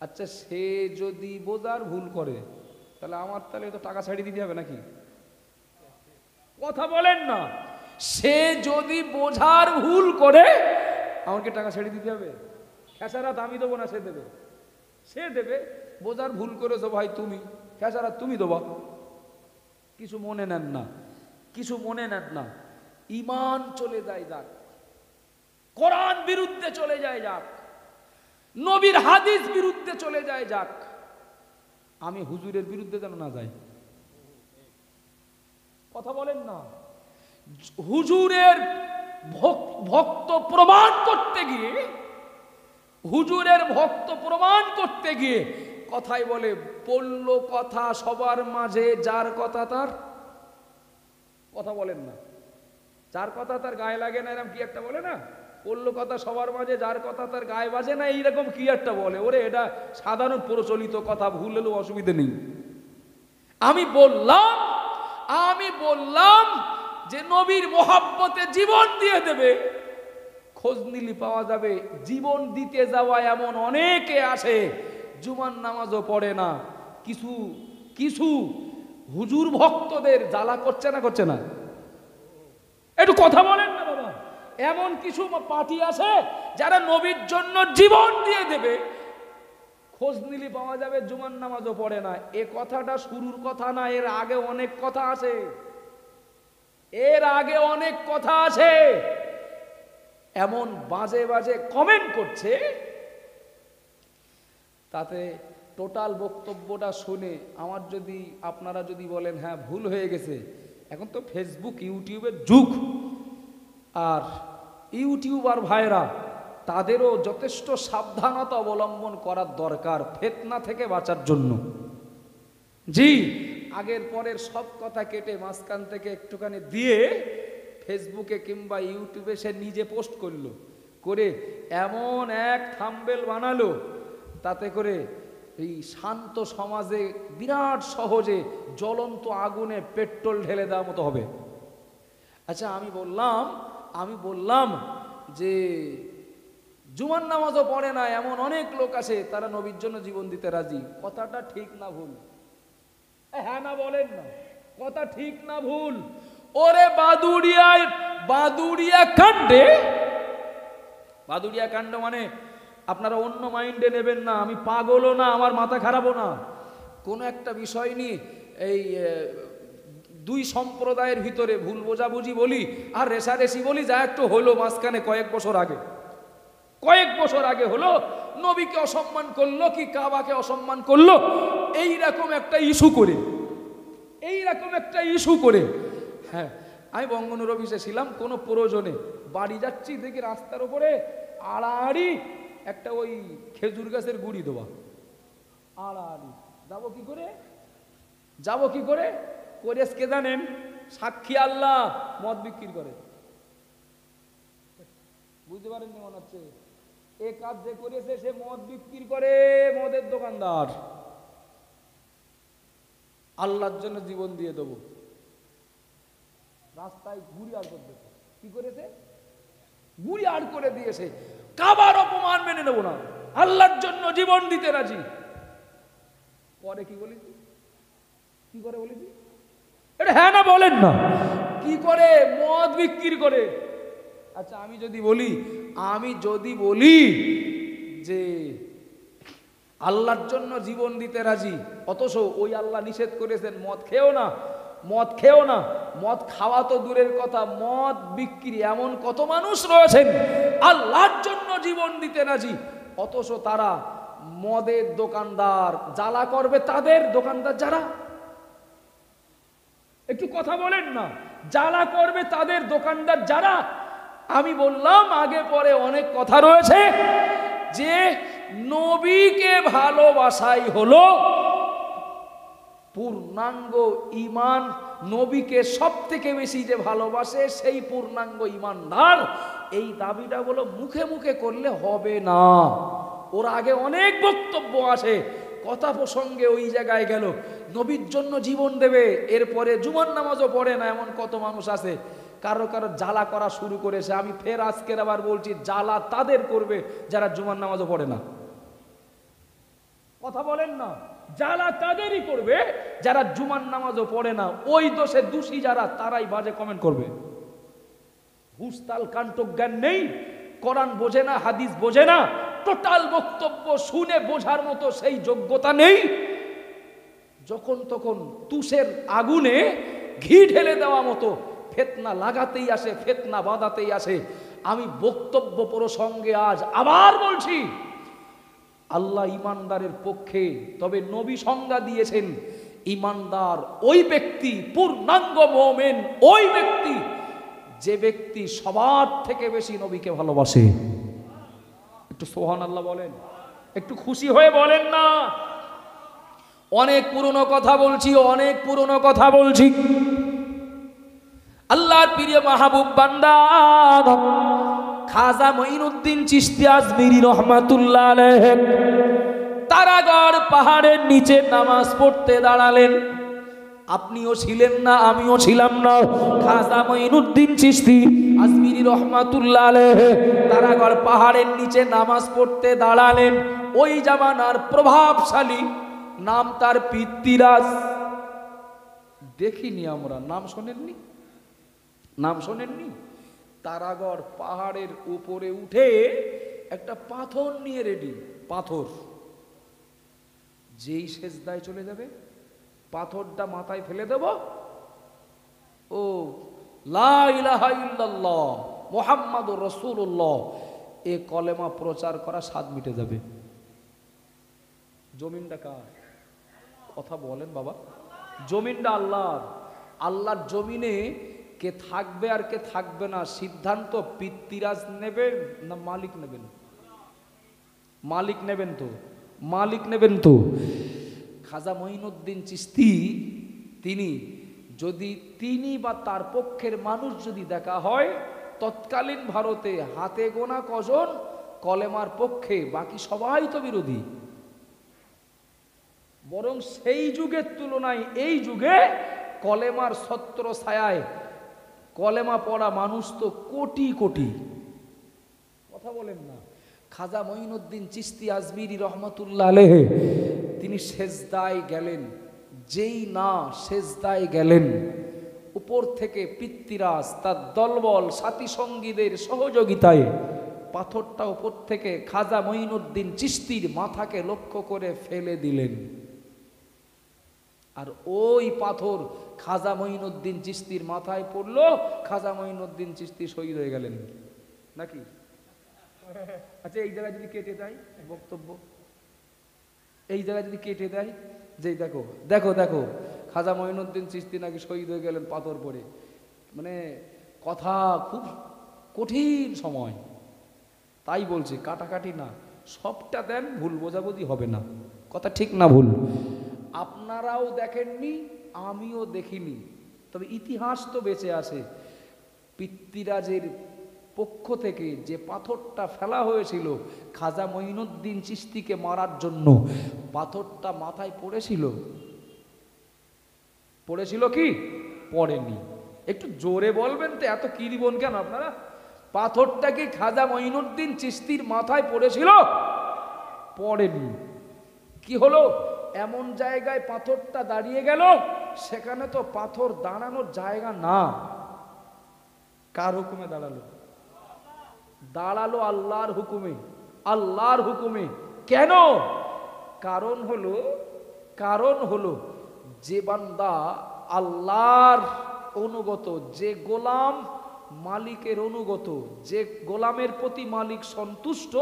A: আচ্ছা, সে যদি বোঝার ভুল করে তাহলে আমার তাহলে তো টাকা ছাড়িয়ে দিতে হবে নাকি? কথা বলেন না। সে যদি বোঝার ভুল করে আমাকে টাকা ছাড়িয়ে দিতে হবে? খেসারাত আমি দেবো না, সে দেবে। সে দেবে। বোঝার ভুল করেছো ভাই তুমি, খেসারাত তুমি দেবা। কিছু মনে নেন না, কিছু মনে নেন না। ঈমান চলে যায় যাক, কোরআন বিরুদ্ধে চলে যায় যাক, নবীর হাদিস বিরুদ্ধে চলে যায় যাক, আমি হুজুরের বিরুদ্ধে যেন না যাই। কথা বলেন না। হুজুরের ভক্ত প্রমাণ করতে গিয়ে, হুজুরের ভক্ত প্রমাণ করতে গিয়ে কথাই বলে পড়ল কথা সবার মাঝে যার কথা তার। কথা বলেন না। যার কথা তার গায়ে লাগে না, এরকম কি একটা বলে না? পড়ল কথা সবার মাঝে যার কথা তার গায়ে বাজে না, এইরকম কি একটা বলে। ওরে এটা সাধারণ প্রচলিত কথা, ভুল হলেও অসুবিধা নেই। আমি বললাম যে নবীর মোহাব্বতে জীবন দিয়ে দেবে, খোঁজ নিলি পাওয়া যাবে জীবন দিতে যাওয়া এমন অনেকে আসে জুমার নামাজও পড়ে না। কিছু কিছু হুজুর ভক্তদের জ্বালা করছে না, করছে না? একটু কথা বলেন না বাবা। এমন কিছু পার্টি আছে যারা নবীর জন্য জীবন দিয়ে দেবে, খোঁজ নিলি পাওয়া যাবে জুমার নামাজও পড়ে না। এ কথাটা শুরুর কথা না, এর আগে অনেক কথা আছে, এর আগে অনেক কথা আছে। এমন বাজে বাজে কমেন্ট করছে, তাতে টোটাল বক্তব্যটা শুনে আমার যদি আপনারা যদি বলেন হ্যাঁ ভুল হয়ে গেছে, এখন তো ফেসবুক ইউটিউবের যুগ, আর ইউটিউবার ভাইরা তাদেরও যথেষ্ট সাবধানতা অবলম্বন করার দরকার ফিতনা থেকে বাঁচার জন্য। জি, আগের পরের সব কথা কেটে মাঝখান থেকে একটুখানি দিয়ে ফেসবুকে কিংবা ইউটিউবে সে নিজে পোস্ট করলো, করে এমন এক থাম্বনেল বানালো, তাতে করে এই শান্ত সমাজে বিরাট সহজে জ্বলন্ত আগুনে পেট্রোল ঢেলে দেওয়ার মতো হবে। আচ্ছা, আমি বললাম যে জুমার নামাজও পড়ে না এমন অনেক লোক আছে, তারা নবীর জন্য জীবন দিতে রাজি। কথাটা ঠিক না ভুল? হ্যাঁ না বলেন না, কথা ঠিক না ভুল? ওরে বাদুড়িয়া কাণ্ড মানে আপনারা অন্য মাইন্ডে নেবেন না, আমি পাগলও না, আমার মাথা খারাপও না। কোনো একটা বিষয় নিয়ে এই দুই সম্প্রদায়ের ভিতরে ভুল বোঝাবুঝি বলি আর রেশারেশি বলি, যা একটু হলো মাঝখানে কয়েক বছর আগে হলো, নবীকে অসম্মান করলো কি কাবাকে অসম্মান করলো, এইরকম একটা ইস্যু করে হ্যাঁ, আমি বঙ্গনুর অফিসে ছিলাম, কোনো প্রয়োজনে বাড়ি যাচ্ছি, দেখি রাস্তার উপরে আড়াআড়ি একটা ওই খেজুর গাছের গুড়ি দেওয়া, আড়াআড়ি। যাবো কি করে কে জানেন? সাক্ষী আল্লাহ, মদ বিক্রি করে। বুঝতে পারেননি মনে হচ্ছে? এ কাজ যে করেছে সে মদ বিক্রি করে, মদের দোকানদার। আল্লাহর জন্য জীবন দিয়ে দেবো, রাস্তায় গুড়ি আর করে দিয়েছে। কি করেছে? গুড়ি আর করে দিয়েছে। কাবার অপমান মেনে নেব না, আল্লাহর জন্য জীবন দিতে রাজি। পরে কি বলেছি? এটা হ্যাঁ না বলেন না? কি করে? মদ বিক্রি করে। আচ্ছা, আমি যদি বলি যে আল্লাহর জন্য জীবন দিতে রাজি, অথচ ওই আল্লাহ নিষেধ করেছেন মদ খেও না, মদ খাওয়া তো দূরের কথা, মদ বিক্রি এমন কত মানুষ রয়েছেন আল্লাহর জন্য জীবন দিতে রাজি, অথচ তারা মদের দোকানদার। জ্বালা করবে তাদের দোকানদার যারা, একটু কথা বলেন না, জ্বালা করবে তাদের দোকানদার যারা। আমি বললাম আগে পরে অনেক কথা রয়েছে, যে নবীকে ভালোবাসাই হলো পূর্ণাঙ্গ ঈমান। নবীকে সব থেকে বেশি যে ভালোবাসে সেই পূর্ণাঙ্গ ঈমানদার। এই দাবিটা বলো মুখে মুখে করলে হবে না। ওর আগে অনেক বক্তব্য আছে, কথা প্রসঙ্গে ওই জায়গায় গেল, নবীর জন্য জীবন দেবে, এরপরে জুমার নামাজও পড়ে না এমন কত মানুষ আছে। কারো জ্বালা করা শুরু করেছে। আমি ফের আজকের আবার বলছি, জ্বালা তাদের করবে যারা জুমার নামাজও পড়ে না। কথা বলেন না। জ্বালা তাদেরই করবে যারা জুমার নামাজও পড়ে না, ওই দোষে দোষী যারা, তারাই বাজে কমেন্ট করবে। হুস্তাল কান্টক জ্ঞান নেই, কোরআন বোঝে না, হাদিস বোঝে না, টোটাল বক্তব্য শুনে বোঝার মতো সেই যোগ্যতা নেই। যখন তখন তুষের আগুনে ঘি ঢেলে দেওয়া মতো ফিতনা লাগাতেই আসে, ফিতনা বাঁধাতেই আসে। আমি বক্তব্য প্রসঙ্গে আজ আবার বলছি, আল্লাহ ইমানদারের পক্ষে, তবে নবী সংজ্ঞা দিয়েছেন ইমানদার ওই ব্যক্তি, পূর্ণাঙ্গ মুমিন ওই ব্যক্তি যে ব্যক্তি সবার থেকে বেশি নবীকে ভালোবাসে। একটু সুবহানাল্লাহ বলেন, একটু খুশি হয়ে বলেন না। অনেক পুরনো কথা বলছি, অনেক পুরনো কথা বলছি। আল্লাহর প্রিয় মাহবুব বান্দা খাজা মঈনুদ্দিন চিশতি আজমিরি রহমাতুল্লাহ আলাইহ তারাগড় পাহাড়ের নিচে নামাজ পড়তে দাঁড়ালেন। আপনিও ছিলেন না, আমিও ছিলাম না। খাজা মঈনুদ্দিন চিশতি আজমিরি রহমাতুল্লাহ আলাইহ তারাগড় পাহাড়ের নিচে নামাজ পড়তে দাঁড়ালেন। ওই জামানার প্রভাবশালী, নাম তার পিতৃরাজ। দেখিনি আমরা, নাম শোনেননি? নাম শোনেননি? তারাগড় পাহাড়ের উপরে উঠে একটা পাথর নিয়ে রেডি। পাথর যেই সেজদায় চলে যাবে, পাথরটা মাথায় ফেলে দেব, ও লা ইলাহা ইল্লাল্লাহ মুহাম্মাদুর রাসূলুল্লাহ, এ কলেমা প্রচার করা স্বাদ মিটে যাবে। জমিনটা কার? কথা বলেন বাবা। জমিনটা আল্লাহর। আল্লাহর জমিনে কে থাকবে আর কে থাকবে না সিদ্ধান্ত পিতৃরাজ নেবেন না মালিক নেবেন? মালিক নেবেন তো, মালিক নেবেন তো। খাজা মঈনুদ্দিন চিশতি তিনি বা তার পক্ষের মানুষ যদি দেখা হয়, তৎকালীন ভারতে হাতে গোনা কজন কলেমার পক্ষে, বাকি সবাই তো বিরোধী। বরং সেই যুগের তুলনায় এই যুগে কলেমার ছত্র ছায়ায় কলেমা পড়া মানুষ তো কোটি কোটি। কথা বলেন না। খাজা মঈনুদ্দিন চিশতি আজমিরি রহমাতুল্লাহ আলাইহ তিনি সেজদায় গেলেন। যেই না সেজদায় গেলেন, উপর থেকে পিতৃরাজ তার দলবল সাথী সঙ্গীদের সহযোগিতায় পাথরটা উপর থেকে খাজা মঈনুদ্দিন চিশতির মাথাকে লক্ষ্য করে ফেলে দিলেন। আর ওই পাথর খাজা মঈনুদ্দিন চিশতির মাথায় পড়লো। খাজা মঈনুদ্দিন চিশতি শহীদ হয়ে গেলেন নাকি? আচ্ছা, এই জায়গায় যদি কেটে দেয় বক্তব্য, এই জায়গায় যদি কেটে দেয় যে দেখো দেখো দেখো খাজা মঈনুদ্দিন চিশতি নাকি শহীদ হয়ে গেলেন পাথর পড়ে, মানে কথা খুব কঠিন সময়। তাই বলছি, কাটাকাটি না, সবটা দেন, ভুল বোঝাবুঝি হবে না। কথা ঠিক না ভুল? আপনারাও দেখেননি, আমিও দেখিনি, তবে ইতিহাস তো বেঁচে আছে। পিতৃরাজের পক্ষ থেকে যে পাথরটা ফেলা হয়েছিল খাজা মঈনুদ্দিন চিশতিকে মারার জন্য, পাথরটা মাথায় পড়েছিল? পড়েছিল কি? পড়েনি। একটু জোরে বলবেন তো, এত কিরিবন কেন আপনারা? পাথরটা কি খাজা মঈনুদ্দিন চিশতির মাথায় পড়েছিল? পড়েনি। কি হলো? এমন জায়গায় পাথরটা দাঁড়িয়ে গেল, সেখানে তো পাথর দাঁড়ানোর জায়গা না। কার হুকুমে দাঁড়ালো? দাঁড়ালো আল্লাহর হুকুমে। আল্লাহর হুকুমে। কেন? কারণ হলো যে বান্দা আল্লাহর অনুগত, যে গোলাম মালিকের অনুগত, যে গোলামের প্রতি মালিক সন্তুষ্ট,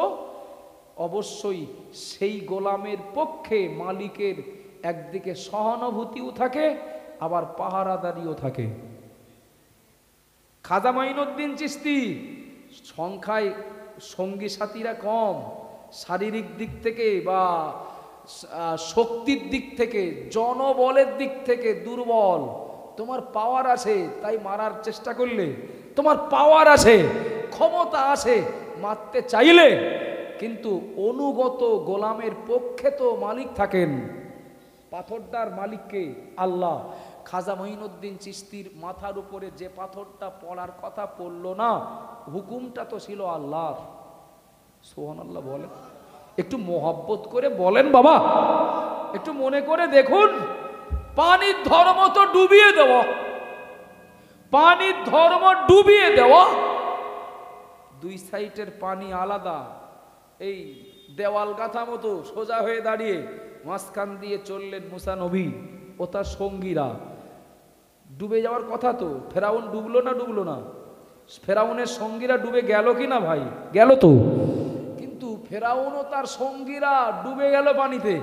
A: অবশ্যই সেই গোলামের পক্ষে মালিকের একদিকে সহানুভূতিও থাকে, আবার পাহারাদারিও থাকে। খাজা মঈনুদ্দিন চিশতি সংখ্যায় সঙ্গী সাথীরা কম, শারীরিক দিক থেকে বা শক্তির দিক থেকে, জনবলের দিক থেকে দুর্বল। তোমার পাওয়ার আছে তাই মারার চেষ্টা করলে, তোমার পাওয়ার আছে, ক্ষমতা আছে, মারতে চাইলে, কিন্তু অনুগত গোলামের পক্ষে তো মালিক থাকেন। পাথরটার মালিককে আল্লাহ। খাজা মঈনুদ্দিন চিশতির মাথার উপরে যে পাথরটা পড়ার কথা পড়ল না, হুকুমটা তো ছিল আল্লাহর। সুবহানাল্লাহ বলে। একটু মোহাব্বত করে বলেন বাবা, একটু মনে করে দেখুন। পানির ধর্ম তো ডুবিয়ে দেওয়া, পানির ধর্ম ডুবিয়ে দেওয়া। দুই সাইডের পানি আলাদা, এই দেওয়াল গাথা মতো সোজা হয়ে দাঁড়িয়ে মাঝখান দিয়ে চললেন মুসা নবী ও তার সঙ্গীরা। ডুবে যাওয়ার কথা তো। ফেরাউন ডুবলো না? ডুবলো না? ফেরাউনের সঙ্গীরা ডুবে গেল কি না ভাই? গেল তো। কিন্তু ফেরাউন ও তার সঙ্গীরা ডুবে গেল পানিতে।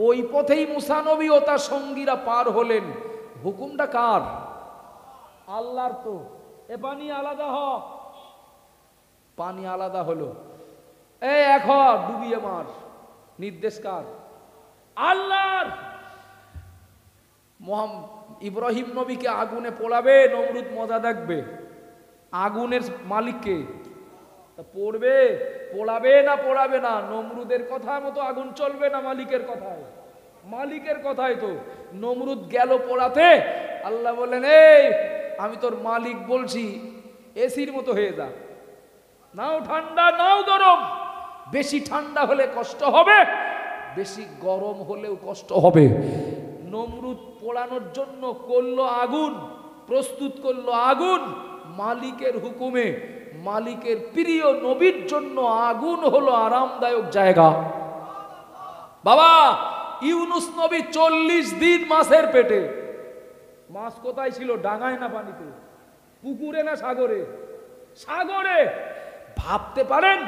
A: ওই পথেই মুসা নবী ও তার সঙ্গীরা পার হলেন। হুকুমটা কার? আল্লাহর। তো এ পানি আলাদা হ, পানি আলাদা হলো। এই এখন ডুবিয়ে মার, নির্দেশ কার? আল্লাহর। ইব্রাহিম নবীকে আগুনে পোড়াবে, নমরুদ মজা দেখবে। আগুনের মালিককে পড়বে, পোড়াবে না পোড়াবে না, নমরুদের কথা মতো আগুন চলবে না মালিকের কথায়? মালিকের কথায় তো। নমরুদ গেল পোড়াতে, আল্লাহ বললেন এই আমি তোর মালিক বলছি, এসির মতো হয়ে যা, নাও ঠান্ডা নাও গরম। বেশি ঠান্ডা হলে কষ্ট হবে, বেশি গরম হলেও কষ্ট হবে। নমরুদ পোড়ানোর জন্য করলো আগুন, প্রস্তুত করলো আগুন মালিকের হুকুমে। মালিকের প্রিয় নবীর জন্য আগুন হলো আরামদায়ক জায়গা। বাবা ইউনুস নবী 40 দিন মাছের পেটে। মাছ কোথায় ছিল? ডাঙায় না পানিতে? পুকুরে না সাগরে? সাগরে। ভাবতে পারেন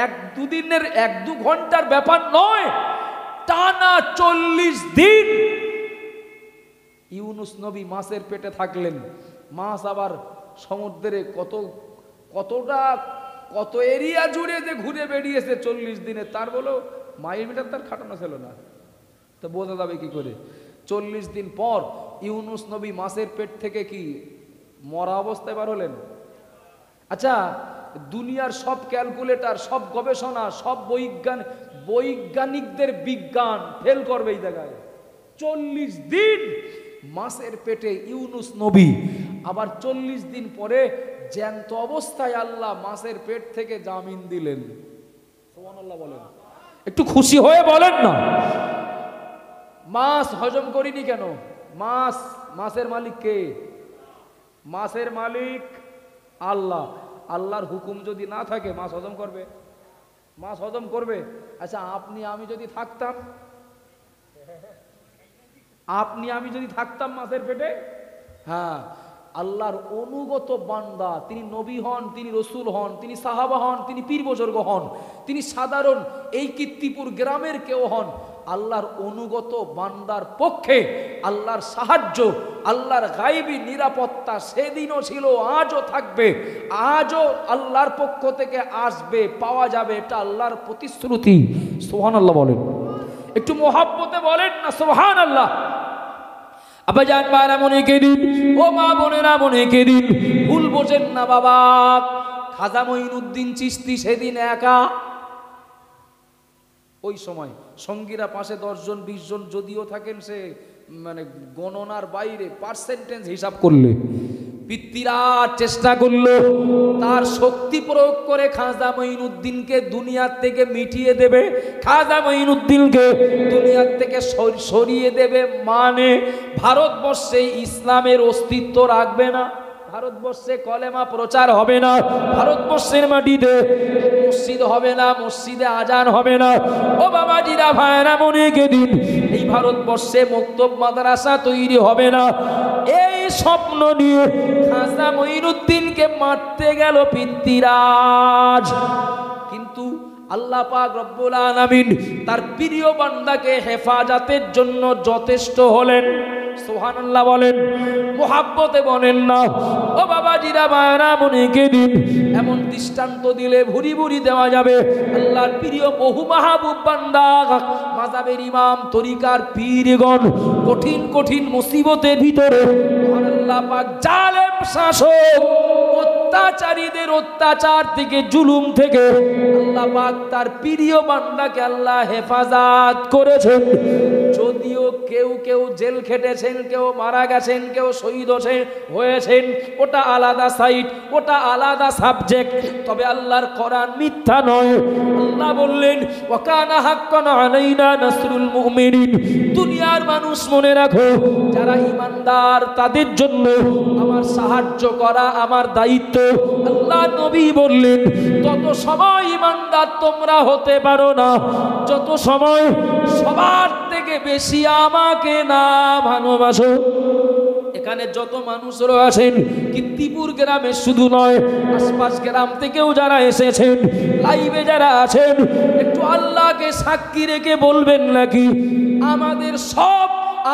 A: 1-2 ঘন্টার ব্যাপার নয়, টানা 40 দিন ইউনুস নবী মাছের পেটে থাকলেন। মাছ আবার সমুদ্রে কত এরিয়া জুড়ে যে ঘুরে বেরিয়েছে 40 দিনে, তার বলো মাইল মিটার তার খাটানো ছিল না। তো বোঝা যাবে কি করে? 40 দিন পর ইউনুস নবী মাছের পেট থেকে কি মরা অবস্থায় বার হলেন? আচ্ছা, দুনিয়ার সব ক্যালকুলেটর, সব গবেষণা, সব বৈজ্ঞানিকদের বিজ্ঞান ফেল করবে এই জায়গায়। 40 দিন মাছের পেটে ইউনুস নবী, আবার 40 দিন পরে জ্যান্ত অবস্থায় আল্লাহ মাছের পেট থেকে জামিন দিলেন। সুবহানাল্লাহ বলেন, একটু খুশি হয়ে বলেন না। মাছ হজম করিনি কেন? মাছের মালিক কে? মাছের মালিক আল্লাহ। আল্লাহর হুকুম যদি না থাকে মাছ হজম করবে? মাছ হজম করবে? আচ্ছা আপনি আমি যদি থাকতাম মাছের পেটে, হ্যাঁ, আল্লাহর অনুগত বান্দা, তিনি নবী হন, তিনি রসুল হন, তিনি সাহাবা হন, তিনি পীর বুজুর্গ হন, তিনি সাধারণ এই কীর্তিপুর গ্রামের কেউ হন, আল্লাহর অনুগত বান্দার পক্ষে আল্লাহর সাহায্য, আল্লাহর গায়বী নিরাপত্তা সেদিনও ছিল, আজও থাকবে, আজও আল্লাহর পক্ষ থেকে আসবে, পাওয়া যাবে, এটা আল্লাহর প্রতিশ্রুতি। সুবহানাল্লাহ বলেন, একটু মোহাব্বতে বলেন না সুবহানাল্লাহ। আব্বাজান মারা মনে কে দিন, ও মা বোনেরা মনে কে দিন, ভুল বোঝেন না বাবা। খাজা মঈনুদ্দিন চিশতি সেদিন একা, ওই সময় সঙ্গীরা পাশে 10 জন 20 জন যদিও থাকেন, সে মানে গণনার বাইরে, পার্সেন্টেজ হিসাব করলে পিতৃরা চেষ্টা করলো তার শক্তি প্রয়োগ করে খাজা মঈনুদ্দিনকে দুনিয়ার থেকে মিটিয়ে দেবে, খাজা মঈনুদ্দিনকে দুনিয়ার থেকে সরিয়ে দেবে, মানে ভারতবর্ষে ইসলামের অস্তিত্ব রাখবে না, ভারতবর্ষে কলেমা প্রচার হবে না, ভারতবর্ষের মাটিতে মসজিদ হবে না, মসজিদে আজান হবে না। ও বাবাজিরা ভাইরা মনে কে দিন, এই ভারতবর্ষে মক্তব মাদ্রাসা তৈরি হবে না। এই স্বপ্ন নিয়ে খাজা মঈনুদ্দিনকে মারতে গেল পিতৃরাজ, কিন্তু আল্লাহ পাক রব্বুল আলামিন তার প্রিয় বান্দাকে হেফাজতের জন্য যথেষ্ট হলেন। সুবহানাল্লাহ বলেন, মুহাব্বতে বলেন না। ও বাবাজিরা মায়েরা মনে কে দিন, এমন দৃষ্টান্ত দিলে ভুরি ভুরি দেওয়া যাবে। আল্লাহর প্রিয় বহু মাহবুব বান্দা, মাযহাবের ইমাম, তরিকার পীরগণ কঠিন কঠিন মুসিবতের ভিতরে আল্লাহ পাক জালেম শাসক অত্যাচারীদের অত্যাচার থেকে, জুলুম থেকে আল্লাহ পাক তার প্রিয় বান্দাকে আল্লাহ হেফাজত করেছেন। যদিও কেউ কেউ জেল খেটেছেন, কেউ মারা গেছেন, কেউ শহীদ হয়েছেন, ওটা আলাদা সাইড, ওটা আলাদা সাবজেক্ট, তবে আল্লাহর কোরআন মিথ্যা নয়। আল্লাহ বললেন ওয়া কানা হাক্কান আলাইনা নাসরুল মুমিনিন। দুনিয়ার মানুষ মনে রাখো, যারা ঈমানদার তাদের জন্য আমার সাহায্য করা আমার দায়িত্ব। আল্লাহ নবী বললেন তত সময় ঈমানদার তোমরা হতে পারো না যত সময় সবার থেকে বেশি আমাকে না ভালোবাসো। এখানে যত মানুষরা আছেন, কীর্তিপুর গ্রামে শুধু নয়, আশপাশ গ্রাম থেকেও যারা এসেছেন, লাইভে যারা আছেন, একটু আল্লাহকে সাক্ষী রেখে বলবেন নাকি আমাদের সব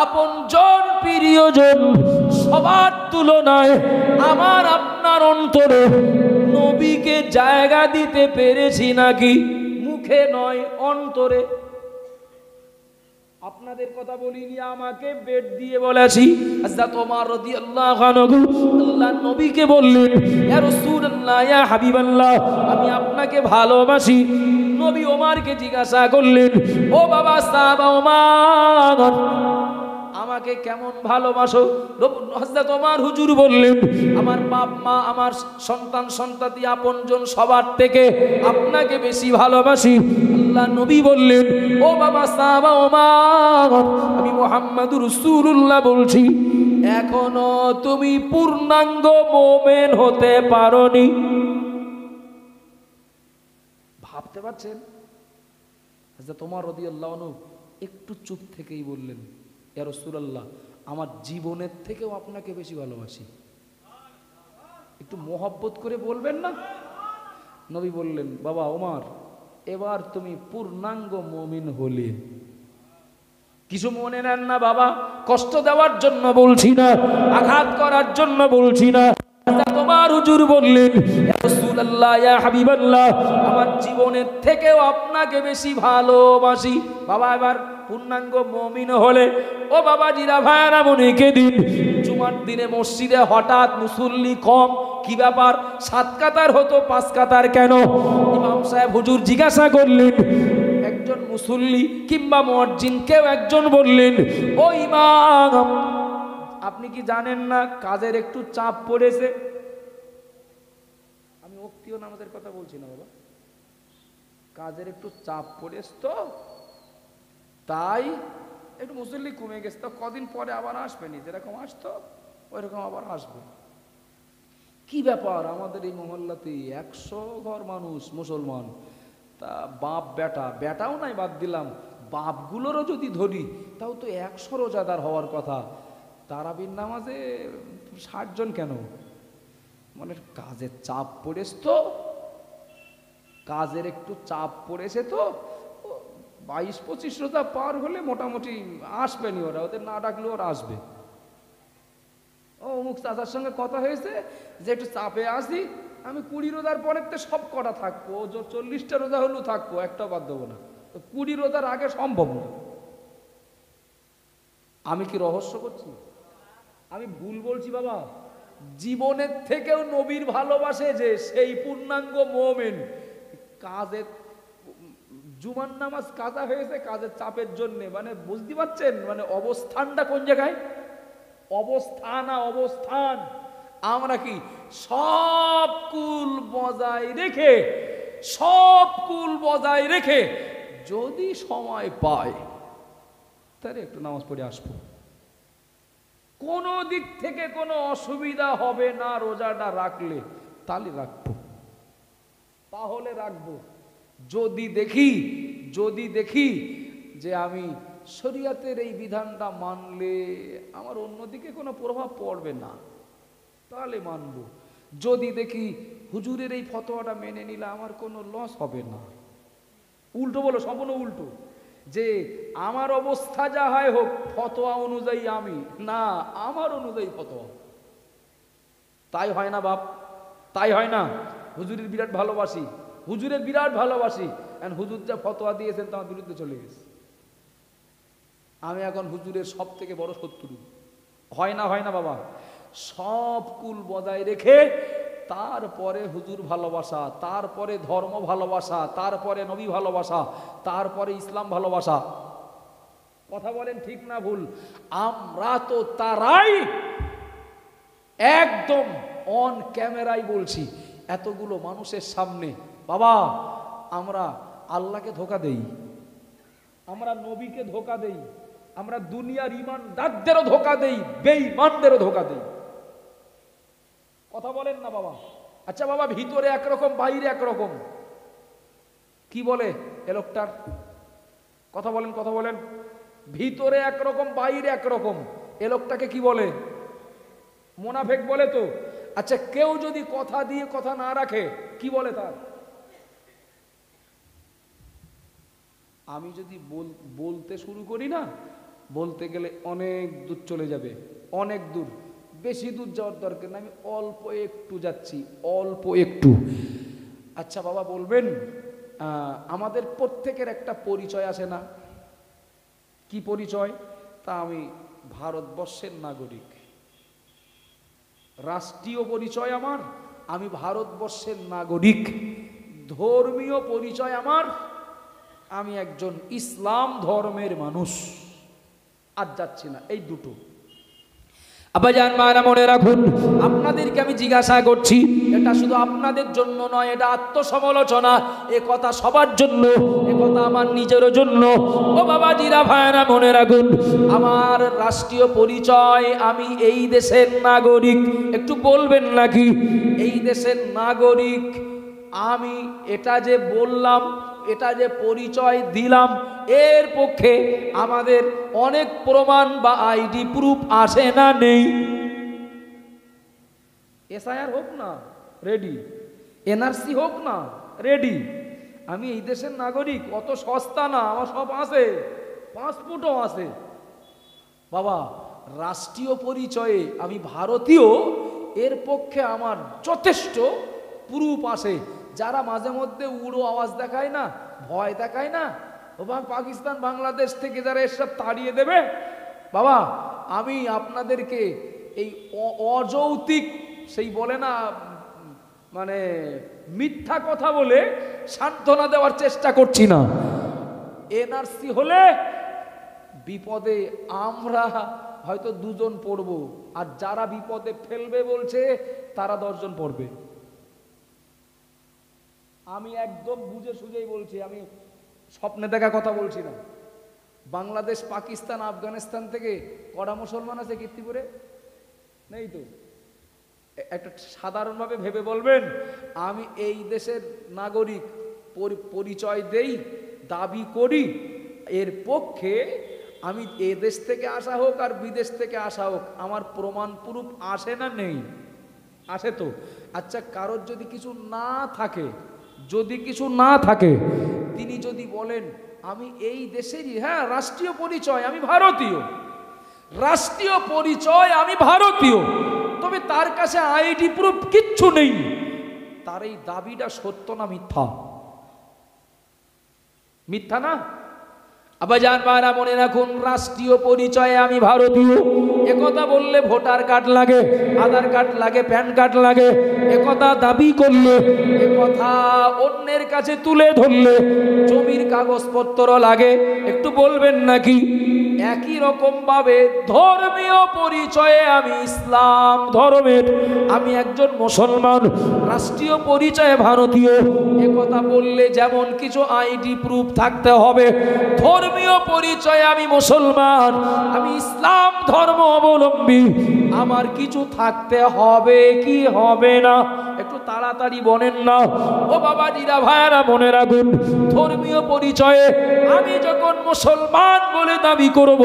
A: আপনজন প্রিয়জন সবার তুলনায় আমার আপনার অন্তরে নবীকে জায়গা দিতে পেরেছি নাকি? মুখে নয়, অন্তরে। আপনাদের কথা বলিনি, আমাকে বেড দিয়ে বলেছি। হযরত ওমর রাদিয়াল্লাহু আনহু আল্লাহর নবীকে বললেন ইয়া রাসূলুল্লাহ, ইয়া হাবিবাল্লাহ, আমি আপনাকে ভালোবাসি। নবী ওমরকে জিজ্ঞাসা করলেন, ও বাবা সাহাবা ওমর, আমাকে কেমন ভালোবাসো? হযরত ওমর হুজুর বললেন, আমার বাপ মা, আমার সন্তান সন্ততি, আপনজন সবার থেকে আপনাকে বেশি ভালোবাসি। আল্লাহ নবী বললেন, ও বাবা সাহাবা ওমর, আমি মুহাম্মাদুর রাসূলুল্লাহ বলছি, এখনো তুমি পূর্ণাঙ্গ মুমিন হতে পারোনি। ভাবতে পারছেন? হযরত ওমর রাদিয়াল্লাহু আনহু একটু চুপ থেকেই বললেন, ইয়া রাসূলুল্লাহ, আমার জীবনের থেকেও আপনাকে বেশি ভালোবাসি। একটু মোহাব্বত করে বলবেন না? নবী বললেন, বাবা ওমর, এবার তুমি পূর্ণাঙ্গ মুমিন হলে। কিছু মনে নেন না বাবা, কষ্ট দেওয়ার জন্য বলছি না, আঘাত করার জন্য বলছি না। তোমার হুজুর বললেন, ইয়া রাসূলুল্লাহ, ইয়া হাবিবাল্লাহ, আমার জীবনের থেকেও আপনাকে বেশি ভালোবাসি। বাবা এবার পূর্ণাঙ্গ মুমিন হলে, ও বাবা জিরা ভাইরা মনেকে দিন, জুমার দিনে মসজিদে হঠাৎ মুসল্লি কম, কি ব্যাপার? 7 কাতার হতো 5 কাতার কেন? ইমাম সাহেব হুজুর জিজ্ঞাসা করলেন। একজন মুসল্লি কিংবা মুয়াজ্জিন কেউ একজন বললেন, ও ইমাম, আপনি কি জানেন না কাজের একটু চাপ পড়েছে? আমি ওক্তীয় নামাজের কথা বলছি না বাবা, কাজের একটু চাপ পড়েছে তো, তাই একটু মুসল্লি কমে গেছে, তো কদিন পরে আবার আসবেনি, যেরকম আসতো ওইরকম আবার আসবে। কি ব্যাপার, আমাদের এই মহল্লাতে 100 ঘর মানুষ মুসলমান, তা বাপ বেটা, বেটাও নাই বাদ দিলাম, বাপগুলোরও যদি ধরি তাও তো 100 রোজাদার হওয়ার কথা, তারাবির নামাজে 60 জন কেন? মানে কাজের চাপ পড়েছে তো, কাজের একটু চাপ পড়েছে তো, 22-25 রোজা পার হলে মোটামুটি আসবেনি ওরা, ওদের না ডাকলে ওরা আসবে। ও অমুক চাচার সঙ্গে কথা হয়েছে যে একটু চাপে আসি, আমি 20 রোজার পরের তো সব কটা থাকবো, 40টা রোজা হলেও থাকবো, একটাও বাদ দেবো না, তো 20 রোজার আগে সম্ভব না। আমি কি রহস্য করছি? আমি ভুল বলছি বাবা? জীবনের থেকেও নবীর ভালোবাসে যে সেই পূর্ণাঙ্গ মুমিন। কাজের জুমার নামাজ কাজা হয়েছে কাজের চাপের জন্যে, মানে বুঝতে পারছেন মানে অবস্থানটা কোন জায়গায়? অবস্থান, অবস্থান। আমরা কি সব কুল বজায় রেখে, সব কুল বজায় রেখে যদি সময় পায় তাহলে একটু নামাজ পড়ে আসবো, কোনো দিক থেকে কোনো অসুবিধা হবে না, রোজাটা রাখলে তাহলে রাখবো, তাহলে রাখবো। যদি দেখি যে আমি শরীয়তের এই বিধানটা মানলে আমার অন্যদিকে কোনো প্রভাব পড়বে না, তাহলে মানব। যদি দেখি হুজুরের এই ফতোয়াটা মেনে নিলে আমার কোনো লস হবে না, উল্টো বলো, সম্পূর্ণ উল্টো, যে আমার অবস্থা যা হয় হোক, ফতোয়া অনুযায়ী আমি না, আমার অনুযায়ী ফতোয়া, তাই হয় না বাপ, তাই হয় না। হুজুরের বিরাট ভালোবাসি, হুজুরের বিরাট ভালোবাসি, এখন হুজুর যা ফতোয়া দিয়েছেন তার বিরুদ্ধে চলে গেছে, আমি এখন হুজুরের সব থেকে বড় শত্রু। হয় না বাবা? সব কুল বজায় রেখে তারপরে হুজুর ভালোবাসা, তারপরে ধর্ম ভালোবাসা, তারপরে নবী ভালোবাসা, তারপরে ইসলাম ভালোবাসা। কথা বলেন ঠিক না ভুল? আমরা তো তারাই একদম অন ক্যামেরায় বলছি এতগুলো মানুষের সামনে, বাবা আমরা আল্লাহকে ধোকা দেই, আমরা নবীকে ধোকা দেই, আমরা দুনিয়ার ইমানদারদেরও ধোকা দেই, বেঈমানদেরও ধোকা দেই। কথা বলেন না বাবা? আচ্ছা বাবা, ভিতরে একরকম বাইরে একরকম, কি বলে এ লোকটার? কথা বলেন, কথা বলেন। ভিতরে একরকম বাইরে একরকম, এ লোকটাকে কি বলে? মুনাফিক বলে তো। আচ্ছা কেউ যদি কথা দিয়ে কথা না রাখে কি বলে তার? আমি যদি বলতে শুরু করি না, বলতে গেলে অনেক দূর চলে যাবে, অনেক দূর, বেশি দূর যাওয়ার দরকার না, আমি অল্প একটু যাচ্ছি, অল্প একটু। আচ্ছা বাবা বলবেন, আমাদের প্রত্যেকের একটা পরিচয় আছে না? কি পরিচয়? তা আমি ভারতবর্ষের নাগরিক, রাষ্ট্রীয় পরিচয় আমার, আমি ভারতবর্ষের নাগরিক। ধর্মীয় পরিচয় আমার, আমি একজন ইসলাম ধর্মের মানুষ। আর যাচ্ছি না, এই দুটো। আব্বাজান মায়েরা মনে রাখুন, আপনাদেরকে আমি জিজ্ঞাসা করছি, এটা শুধু আপনাদের জন্য নয়, এটা আত্মসমালোচনা, এ কথা সবার জন্য, এ কথা আমার নিজের জন্য। ও বাবাজিরা ভাইরা মনে রাখুন, আমার রাষ্ট্রীয় পরিচয়, আমি এই দেশের নাগরিক। একটু বলবেন নাকি এই দেশের নাগরিক? আমি এটা যে বললাম, এটা যে পরিচয় দিলাম, এর পক্ষে আমাদের অনেক প্রমাণ বা আইডি প্রুফ আসে না নেই? এসআইআর হোক না রেডি, এনআরসি হোক না রেডি, আমি এই দেশের নাগরিক। অত সস্তা না, আমার সব আছে, পাসপোর্টও আছে। বাবা রাষ্ট্রীয় পরিচয়ে আমি ভারতীয়, এর পক্ষে আমার যথেষ্ট প্রুফ আসে। যারা মাঝে মধ্যে উড়ো আওয়াজ দেখায় না, ভয় দেখায় না, পাকিস্তান বাংলাদেশ থেকে যারা এসব তাড়িয়ে দেবে, বাবা আমি আপনাদেরকে এই অযৌক্তিক, সেই বলে না মানে মিথ্যা কথা বলে সান্ত্বনা দেওয়ার চেষ্টা করছি না। এনআরসি হলে বিপদে আমরা হয়তো দুজন পড়ব, আর যারা বিপদে ফেলবে বলছে তারা 10 জন পড়বে। আমি একদম বুঝে সুঝেই বলছি, আমি স্বপ্নে দেখা কথা বলছি না। বাংলাদেশ, পাকিস্তান, আফগানিস্তান থেকে কড়া মুসলমান আছে কীর্তিপুরে? নেই তো। একটা সাধারণভাবে ভেবে বলবেন, আমি এই দেশের নাগরিক, পরিচয় দেই, দাবি করি, এর পক্ষে আমি এ দেশ থেকে আসা হোক আর বিদেশ থেকে আসা হোক, আমার প্রমাণ প্রুফ আসে না নেই? আসে তো। আচ্ছা কারোর যদি কিছু না থাকে, যদি কিছু না থাকে, তিনি যদি বলেন আমি এই দেশেরই, হ্যাঁ রাষ্ট্রীয় পরিচয় আমি ভারতীয়, রাষ্ট্রীয় পরিচয় আমি ভারতীয়, তবে তার কাছে আইডি প্রুফ কিচ্ছু নেই, তার এই দাবিটা সত্য না মিথ্যা? মিথ্যা না? আব্বাজান মায়েরা মনে রাখুন, রাষ্ট্রীয় পরিচয়ে আমি ভারতীয়, একথা বললে ভোটার কার্ড লাগে, আধার কার্ড লাগে, প্যান কার্ড লাগে, একথা দাবি করলে, একথা অন্যের কাছে তুলে ধরলে জমির কাগজপত্র লাগে। একটু বলবেন নাকি? একই রকম ভাবে ধর্মীয় পরিচয়ে আমি ইসলাম ধর্মের, আমি একজন মুসলমান, রাষ্ট্রীয় পরিচয়ে ভারতীয়, একথা বললে যেমন কিছু আইডি প্রুফ থাকতে হবে, ধর্মীয় পরিচয়ে আমি মুসলমান, আমি ইসলাম ধর্ম অবলম্বী, আমার কিছু থাকতে হবে কি হবে না? একটু তাড়াতাড়ি বলেন না ও বাবাজিরা ভাইরা মনে রাখুন, ধর্মীয় পরিচয়ে আমি যখন মুসলমান বলে দাবি করব,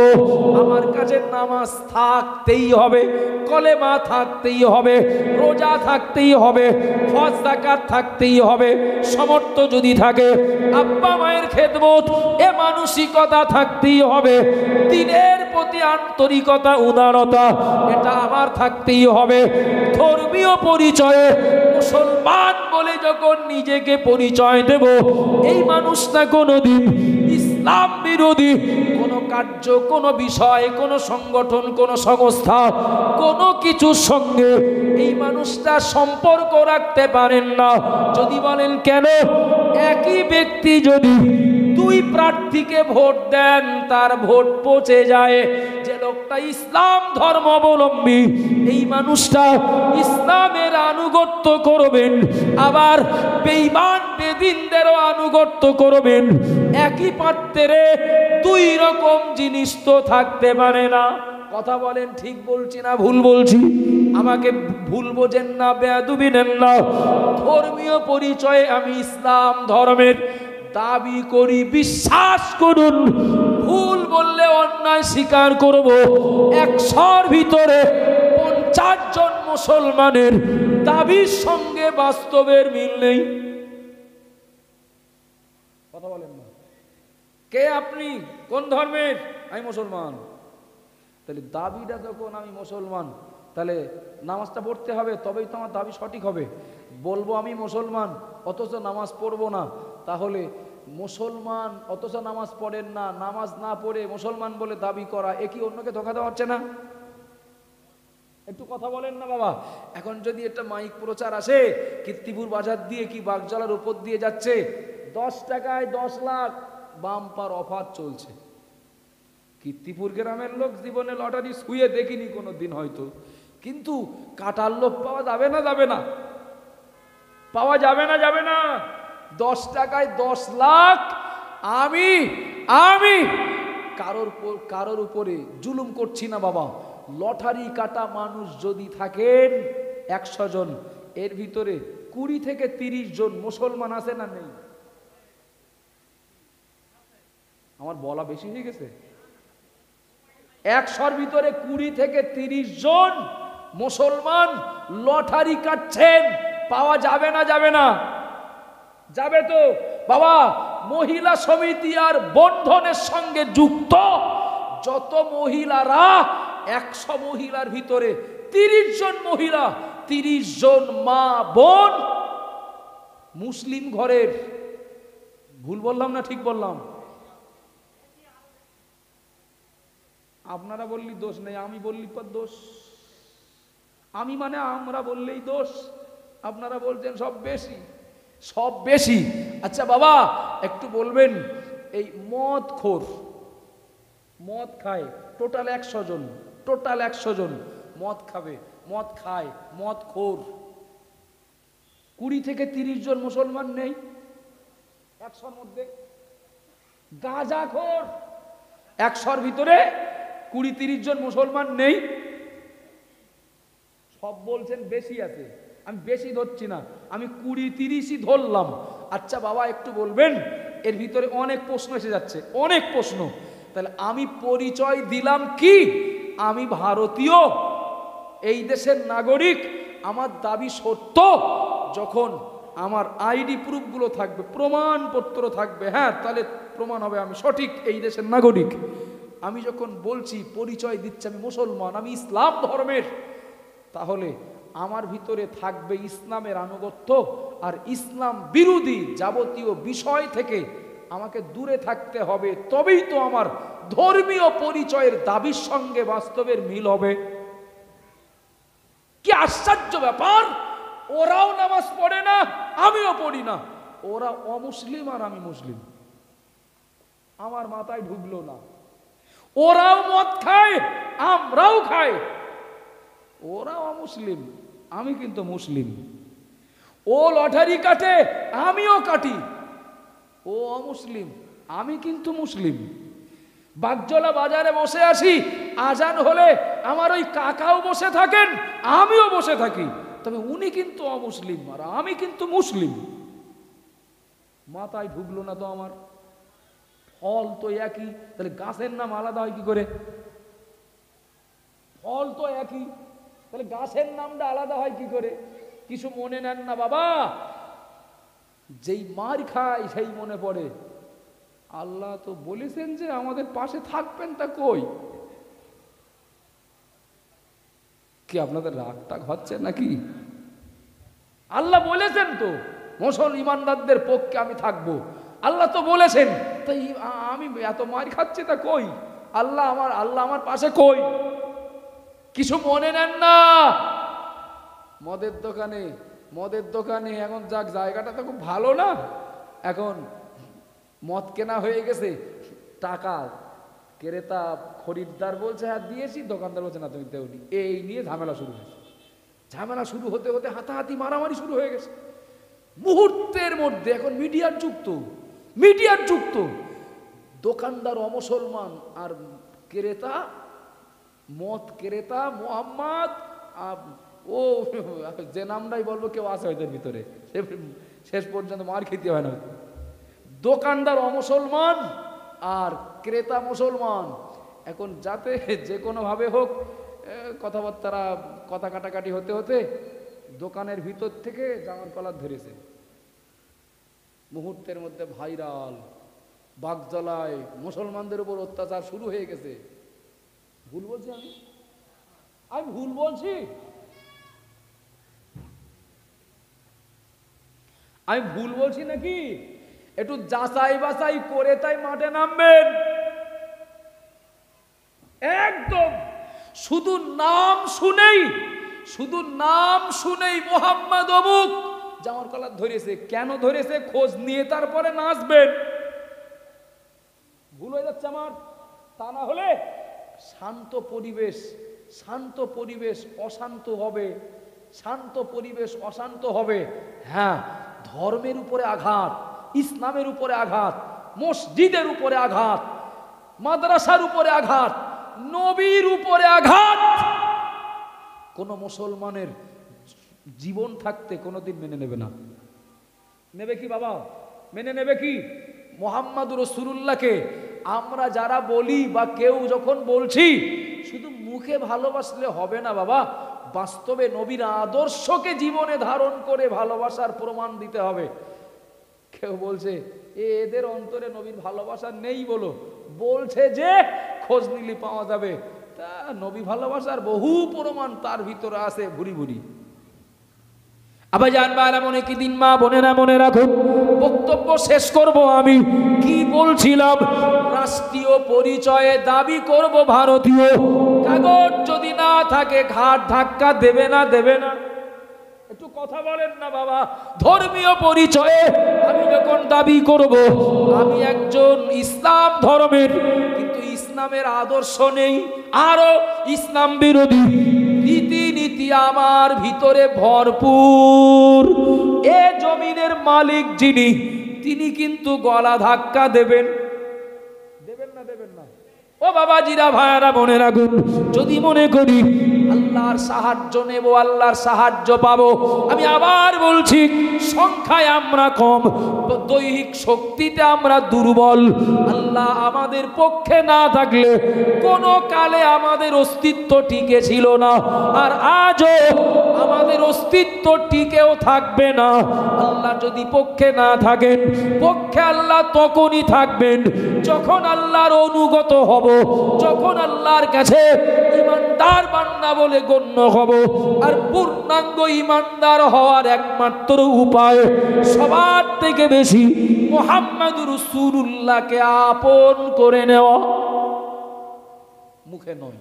A: আমার কাছে নামাজ থাকতেই হবে, কলেমা থাকতেই হবে, রোজা থাকতেই হবে, হজ যাকাত থাকতেই হবে, সমর্থ যদি থাকে, আব্বা মায়ের খেদমত এ মানসিকতা থাকতেই হবে, দিনের প্রতি আন্তরিকতা উদারতা এটা আমার থাকতেই হবে। ধর্মীয় পরিচয়ে মুসলমান বলে যখন নিজেকে পরিচয় দেব, এই মানুষটা কোনোদিন ইসলাম বিরোধী কোনো কার্য, কোনো বিষয়, কোনো সংগঠন, কোনো সংস্থা, কোনো কিছুর সঙ্গে এই মানুষটা সম্পর্ক রাখতে পারেন না। যদি বলেন কেন? একই ব্যক্তি যদি দুই প্রার্থীকে ভোট দেন, তার ভোট পচে যায়। যে লোকটা ইসলাম ধর্মাবলম্বী, এই মানুষটা ইসলামের আনুগত্য করবেন, আবার বেঈমান বেদিনদেরও আনুগত্য করবেন। একই পাত্রে দুই রকম জিনিস তো থাকতে পারে না। কথা বলেন, ঠিক বলছি না ভুল বলছি? আমাকে ভুল বোঝেন না, বেয়াদবি নেন না। ধর্মীয় পরিচয়ে আমি ইসলাম ধর্মের দাবি করি, বিশ্বাস করুন। ভুল বললে অন্যায় স্বীকার করব। 100-র ভিতরে 50 জন মুসলমানের দাবির সঙ্গে বাস্তবের মিল নেই। কথা বলেন না। কে আপনি? কোন ধর্মের? আমি মুসলমান। তাহলে দাবিটা যখন আমি মুসলমান, তাহলে নামাজটা পড়তে হবে, তবেই তো আমার দাবি সঠিক হবে। বলবো আমি মুসলমান অথচ নামাজ পড়বো না, তাহলে মুসলমান অথচ নামাজ পড়েন না, নামাজ না পড়ে মুসলমান বলে দাবি করা, এ কি অন্যকে ধোঁকা দেওয়া হচ্ছে না? একটু কথা বলেন না বাবা। এখন যদি একটা মাইক প্রচার আসে, কীর্তিপুর বাজার দিয়ে কি বাগজলার উপর দিয়ে যাচ্ছে, 10 টাকায় 10 লাখ বাম্পার অফার চলছে। কীর্তিপুর গ্রামের লোক জীবনে লটারি শুয়ে দেখিনি কোনো দিন হয়তো, কিন্তু কাটার লোক পাওয়া যাবে না? যাবে না? পাওয়া যাবে না? যাবে না? 10 টাকায় 10 লাখ। আমি কারোর উপরে জুলুম করছি না বাবা। লটারি কাটা মানুষ যদি থাকেন 100 জন, এর ভিতরে 20 থেকে 30 জন মুসলমান আছে না নেই? আমার বলা বেশি হয়ে গেছে? 100-র ভিতরে 20 থেকে 30 জন মুসলমান লটারি কাটছেন। পাওয়া যাবে না? যাবে না? যাবে তো বাবা। মহিলা সমিতি আর বন্ধনের সঙ্গে যুক্ত যত মহিলারা, 100 মহিলার ভিতরে 30 জন মহিলা, 30 জন মা বোন মুসলিম ঘরের। ভুল বললাম না ঠিক বললাম? আপনারা বললি দোষ নেই, আমি বললি পর দোষ। আমি মানে আমরা বললেই দোষ, আপনারা বলছেন সব বেশি, সব বেশি। আচ্ছা বাবা, একটু বলবেন, এই মদ খায় টোটাল 100 জন, টোটাল 100 জন মদ খাবে, মদ খায়, মদ খোর 20 থেকে 30 জন মুসলমান নেই 100-র মধ্যে। গাঁজা খোর 100-র ভিতরে 20-30 জন মুসলমান নেই। সব বলছেন বেশি আছে, আমি বেশি ধরছি না, আমি 20-30ই ধরলাম। আচ্ছা বাবা, একটু বলবেন, এর ভিতরে অনেক প্রশ্ন এসে যাচ্ছে, অনেক প্রশ্ন। তাহলে আমি পরিচয় দিলাম কি? আমি ভারতীয়, এই দেশের নাগরিক। আমার দাবি সত্য যখন আমার আইডি প্রুফগুলো থাকবে, প্রমাণপত্র থাকবে, হ্যাঁ, তাহলে প্রমাণ হবে আমি সঠিক এই দেশের নাগরিক। আমি যখন বলছি, পরিচয় দিচ্ছি আমি মুসলমান, আমি ইসলাম ধর্মের, তাহলে আমার ভিতরে থাকবে ইসলামের আনুগত্য, আর ইসলাম বিরোধী যাবতীয় বিষয় থেকে আমাকে দূরে থাকতে হবে। তবেই তো আমার ধর্মীয় পরিচয়ের দাবির সঙ্গে বাস্তবের মিল হবে। কি আশ্চর্য ব্যাপার! ওরাও নামাজ পড়ে না, আমিও পড়ি না, ওরা অমুসলিম আর আমি মুসলিম, আমার মাথায় ঢুকলো না। ওরাও মদ খায়, আমরাও খাই, ওরাও অমুসলিম, আমি কিন্তু মুসলিম। ও লটারি কাটে, আমিও কাটি, ও অমুসলিম, আমি কিন্তু মুসলিম। বাগজলা বাজারে বসে আছি, আজান হলে আমার ওই কাকাও বসে থাকেন, আমিও বসে থাকি, তবে উনি কিন্তু অমুসলিম আর আমি কিন্তু মুসলিম। মাথায় ঢুকলো না তো আমার। ফল তো একই, তাহলে গাছের নাম আলাদা হয় কি করে? ফল তো একই, তাহলে গাছের নামটা আলাদা হয় কি করে? কিছু মনে নেন না বাবা। যেই মার খায় সেই মনে পড়ে, আল্লাহ তো বলেছেন যে আমাদের পাশে থাকবেন, তা কই? কি আপনাদের রাগটাগ হচ্ছে নাকি? আল্লাহ বলেছেন তো মুসলমানদের পক্ষে আমি থাকবো, আল্লাহ তো বলেছেন, তাই আমি এত মার খাচ্ছি, তা কই? আল্লাহ আমার পাশে কই? কিছু মনে নেন না। মদের দোকানে এখন যাক, জায়গাটা তো খুব ভালো না, এখন মদ কেনা হয়ে গেছে, টাকা ক্রেতা খরিদ্দার বলছে হ্যাঁ দিয়েছি, দোকানদার বলছে না তুমি দেওনি, এই নিয়ে ঝামেলা শুরু হয়েছে। ঝামেলা শুরু হতে হতে হাতাহাতি মারামারি শুরু হয়ে গেছে মুহূর্তের মধ্যে। এখন মিডিয়ার যুক্ত দোকানদার অমুসলমান আর মদ ক্রেতা মোহাম্মদ, ও যে নামটাই বলবো কেউ আছে হয়তো ভিতরে, শেষ পর্যন্ত মার খেতে হয় না। দোকানদার অমুসলমান আর ক্রেতা মুসলমান, এখন যাতে যে কোনোভাবে হোক কথা কাটাকাটি হতে হতে দোকানের ভিতর থেকে জামার কলার ধরেছে। মুহূর্তের মধ্যে ভাইরাল, বাগজলায় মুসলমানদের উপর অত্যাচার শুরু হয়ে গেছে। ভুল বলছি আমি ভুল বলছি? আমি ভুল বলছি নাকি? একটু যাচাই বাছাই করে তাই মাঠে নামবেন। একদম শুধু নাম শুনেই মোহাম্মদ অমুক জামার কলার ধরেছে, কেন ধরেছে খোঁজ নিয়ে তারপরে নাচবেন। ভুল হয়ে যাচ্ছে আমার। তা না হলে শান্ত পরিবেশ অশান্ত হবে। হ্যাঁ, ধর্মের উপরে আঘাত, ইসলামের উপরে আঘাত, মসজিদের উপরে আঘাত, মাদ্রাসার উপরে আঘাত, নবীর উপরে আঘাত কোন মুসলমানের জীবন থাকতে কোনোদিন মেনে নেবে না। নেবে কি বাবা? মেনে নেবে কি? মুহাম্মাদুর রাসূলুল্লাহকে আমরা যারা বলি বা কেউ যখন বলছি, শুধু মুখে ভালোবাসলে হবে না বাবা, বাস্তবে নবীর আদর্শকে জীবনে ধারণ করে ভালোবাসার প্রমাণ দিতে হবে। কেউ বলছে এদের অন্তরে নবীর ভালোবাসা নেই, বলছে যে খোঁজ নিলে পাওয়া যাবে, তা নবী ভালোবাসার বহু প্রমাণ তার ভিতরে আছে ভুরি। আবার জানবার এমন একই দিন মা বোনেরা মনে রাখুন, বক্তব্য শেষ করব। আমি কি বলছিলাম? রাষ্ট্রীয় পরিচয়ে দাবি করব ভারতীয়, কাগজ যদি না থাকে ঘাট ধাক্কা দেবে না? একটু কথা বলেন না বাবা। ধর্মীয় পরিচয়ে আমি যখন দাবি করব আমি একজন ইসলাম ধর্মের, কিন্তু ইসলামের আদর্শ নেই, আরো ইসলাম বিরোধী রীতিনীতি আমার ভিতরে ভরপুর, এ জমিনের মালিক যিনি, তিনি কিন্তু গলা ধাক্কা দেবেন না? ও বাবাজিরা, ভাইয়ারা, মনে রাখুন, যদি মনে করি আল্লাহর সাহায্য নেব, আল্লাহর সাহায্য পাবো, আমি আবার বলছি সংখ্যায় আমরা কম, দৈহিক শক্তিতে আমরা দুর্বল। আল্লাহ আমাদের পক্ষে না থাকলে কোনো কালে আমাদের অস্তিত্ব টিকে ছিল না, আর আজও আমাদের অস্তিত্ব টিকেও থাকবে না। আল্লাহ যদি পক্ষে না থাকেন, পক্ষে আল্লাহ তখনই থাকবেন যখন আল্লাহর অনুগত হব, যখন আল্লাহর কাছে ইমানদার বান্দা বলে গণ্য হব। আর পূর্ণাঙ্গ ইমানদার হওয়ার একমাত্র উপায় সবার থেকে বেশি মুহাম্মদুর রাসূলুল্লাহকে আপন করে নেওয়া, মুখে নয়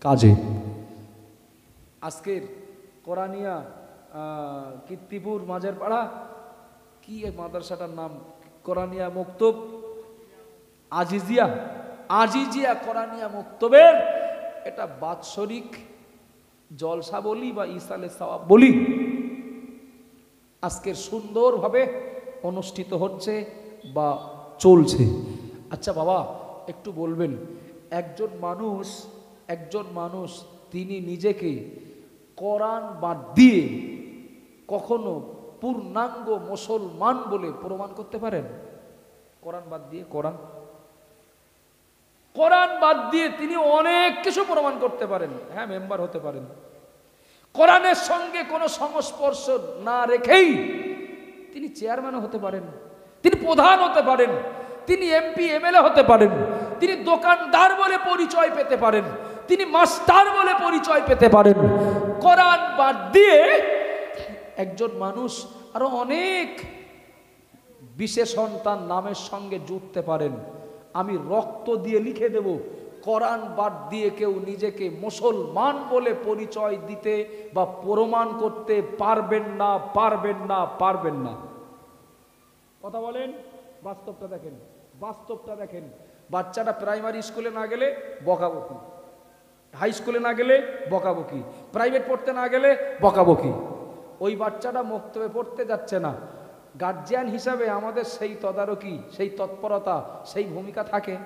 A: কাজে। আজকের কোরআনিয়া কীর্তিপুর মাঝের পাড়া, কি মাদ্রাসাটার নাম? কোরআনিয়া মক্তব আজিজিয়া কোরআনিয়া মক্তবের এটা বাৎসরিক জলসা বলি বা ইসালে সওয়াব বলি, আজকের সুন্দরভাবে অনুষ্ঠিত হচ্ছে বা চলছে। আচ্ছা বাবা, একটু বলবেন, একজন মানুষ তিনি নিজেকে কোরআন বাদ দিয়ে কখনো পূর্ণাঙ্গ মুসলমান বলে প্রমাণ করতে পারেন? কোরআন বাদ দিয়ে তিনি অনেক কিছু প্রমাণ করতে পারেন। হ্যাঁ, মেম্বার হতে পারেন, কোরআনের সঙ্গে কোনো সংস্পর্শ না রেখেই তিনি চেয়ারম্যান হতে পারেন, তিনি প্রধান হতে পারেন, তিনি এমপি এমএলএ হতে পারেন, তিনি দোকানদার বলে পরিচয় পেতে পারেন, তিনি মাস্টার বলে পরিচয় পেতে পারেন। কোরআন বাদ দিয়ে একজন মানুষ আরো অনেক বিশেষণ তার নামের সঙ্গে জুড়তে পারেন। আমি রক্ত দিয়ে লিখে দেব কোরআন বাদ দিয়ে কেউ নিজেকে মুসলমান বলে পরিচয় দিতে বা প্রমাণ করতে পারবেন না, পারবেন না, পারবেন না। কথা বলেন, বাস্তবটা দেখেন, বাস্তবটা দেখেন। বাচ্চাটা প্রাইমারি স্কুলে না গেলে বকাবকি, হাই স্কুলে না গেলে বকাবকি, প্রাইভেট পড়তে না গেলে বকাবকি। ওই বাচ্চাটা মক্তবে পড়তে যাচ্ছে না, গার্জিয়ান হিসাবে আমাদের সেই তদারকি, সেই তৎপরতা, সেই ভূমিকা থাকে।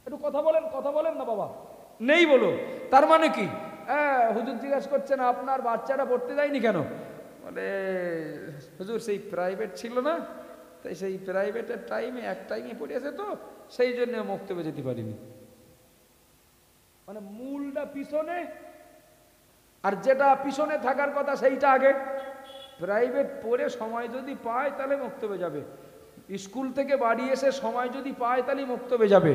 A: একটু কথা বলেন, কথা বলেন না বাবা, নেই বলো। তার মানে কি? হুজুর জিজ্ঞাসা করছেন আপনার বাচ্চাটা পড়তে যায়নি কেন? বলে হুজুর সেই প্রাইভেট ছিল না, তাই সেই প্রাইভেটের টাইমে এক টাইমে পড়েছে, তো সেই জন্য মক্তবে যেতে পারিনি। মানে মূলটা পিছনে, আর যেটা পিছনে থাকার কথা সেইটা আগে। প্রাইভেট পড়ে সময় যদি পায় তাহলে মক্তবে যাবে, স্কুল থেকে বাড়ি এসে সময় যদি পায় তাহলে মক্তবে যাবে,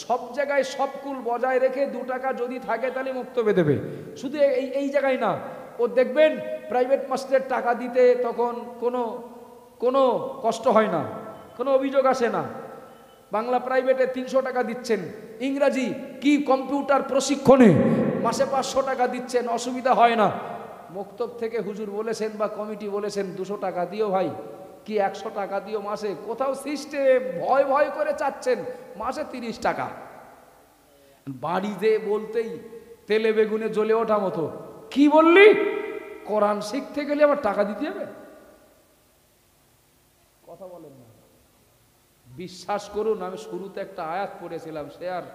A: সব জায়গায় সব কুল বজায় রেখে 2 টাকা যদি থাকে তাহলে মক্তবে দেবে। শুধু এই জায়গায় না, ও দেখবেন প্রাইভেট মাস্টারের টাকা দিতে তখন কোনো কষ্ট হয় না, কোনো অভিযোগ আসে না। বাংলা প্রাইভেটে 300 টাকা দিচ্ছেন, ইংরাজি কি কম্পিউটার প্রশিক্ষণে মাসে 500 টাকা দিচ্ছেন, অসুবিধা হয় না। মক্তব থেকে হুজুর বলেছেন বা কমিটি বলেছেন 200 টাকা দিও ভাই, কি 100 টাকা দিও মাসে, কোথাও সিস্টেম ভয় ভয় করে চাচ্ছেন মাসে 30 টাকা। বাড়ি যে বলতেই তেলে বেগুনে জ্বলে ওঠা মতো, কি বললি? কোরআন শিখতে গেলে আবার টাকা দিতে হবে? কথা বলেন না। বিশ্বাস করুন, আমি শুরুতে একটা আয়াত পড়েছিলাম, সে আর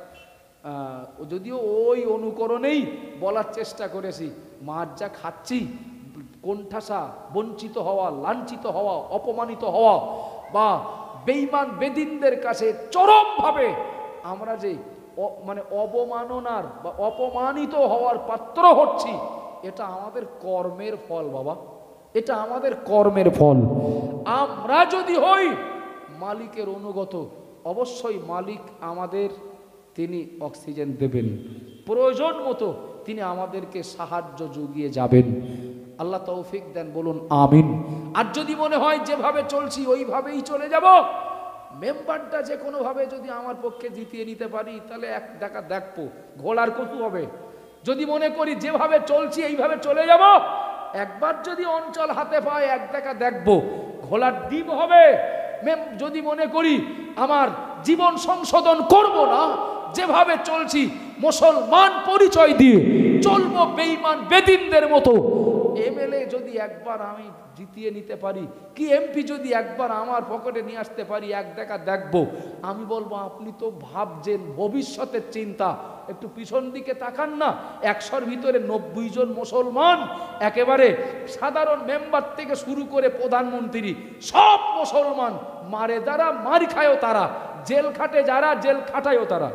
A: যদিও ওই অনুকরণেই বলার চেষ্টা করেছি। মার যা খাচ্ছি, কোণঠাসা, বঞ্চিত হওয়া, লাঞ্ছিত হওয়া, অপমানিত হওয়া বা বেঈমান বেদিনদের কাছে চরমভাবে আমরা যে মানে অবমাননার বা অপমানিত হওয়ার পাত্র হচ্ছি, এটা আমাদের কর্মের ফল বাবা, এটা আমাদের কর্মের ফল। আমরা যদি হই মালিকের অনুগত, অবশ্যই মালিক আমাদের, তিনি অক্সিজেন দেবেন, প্রয়োজন মতো তিনি আমাদেরকে সাহায্য জুগিয়ে যাবেন। আল্লাহ তৌফিক দেন, বলুন আমিন। আর যদি মনে হয় যেভাবে চলছি ওইভাবেই চলে যাব, মেম্বারটা যে কোনোভাবে যদি আমার পক্ষে জিতিয়ে নিতে পারি তাহলে এক দেখা দেখবো, ঘোড়ার কচু হবে। যদি মনে করি যেভাবে চলছি এইভাবে চলে যাব, একবার যদি অঞ্চল হাতে পায় এক দেখা দেখবো, ঘোড়ার ডিম হবে। যদি মনে করি আমার জীবন সংশোধন করব না, যেভাবে চলছি মুসলমান পরিচয় দিয়ে চলবো বেঈমান বেদিনদের মতো, এমএলএ যদি একবার আমি জিতিয়ে নিতে পারি, কি এমপি যদি একবার আমার পকেটে নিয়ে আসতে পারি, এক দেখা দেখবো, আমি বলবো আপনি তো ভাবছেন ভবিষ্যতের চিন্তা, একটু পিছন দিকে তাকান না। 100-র ভিতরে 90 জন মুসলমান, একেবারে সাধারণ মেম্বার থেকে শুরু করে প্রধানমন্ত্রী সব মুসলমান। মারে যারা মার খায়ও তারা, জেল খাটে যারা জেল খাটায়ও তারা।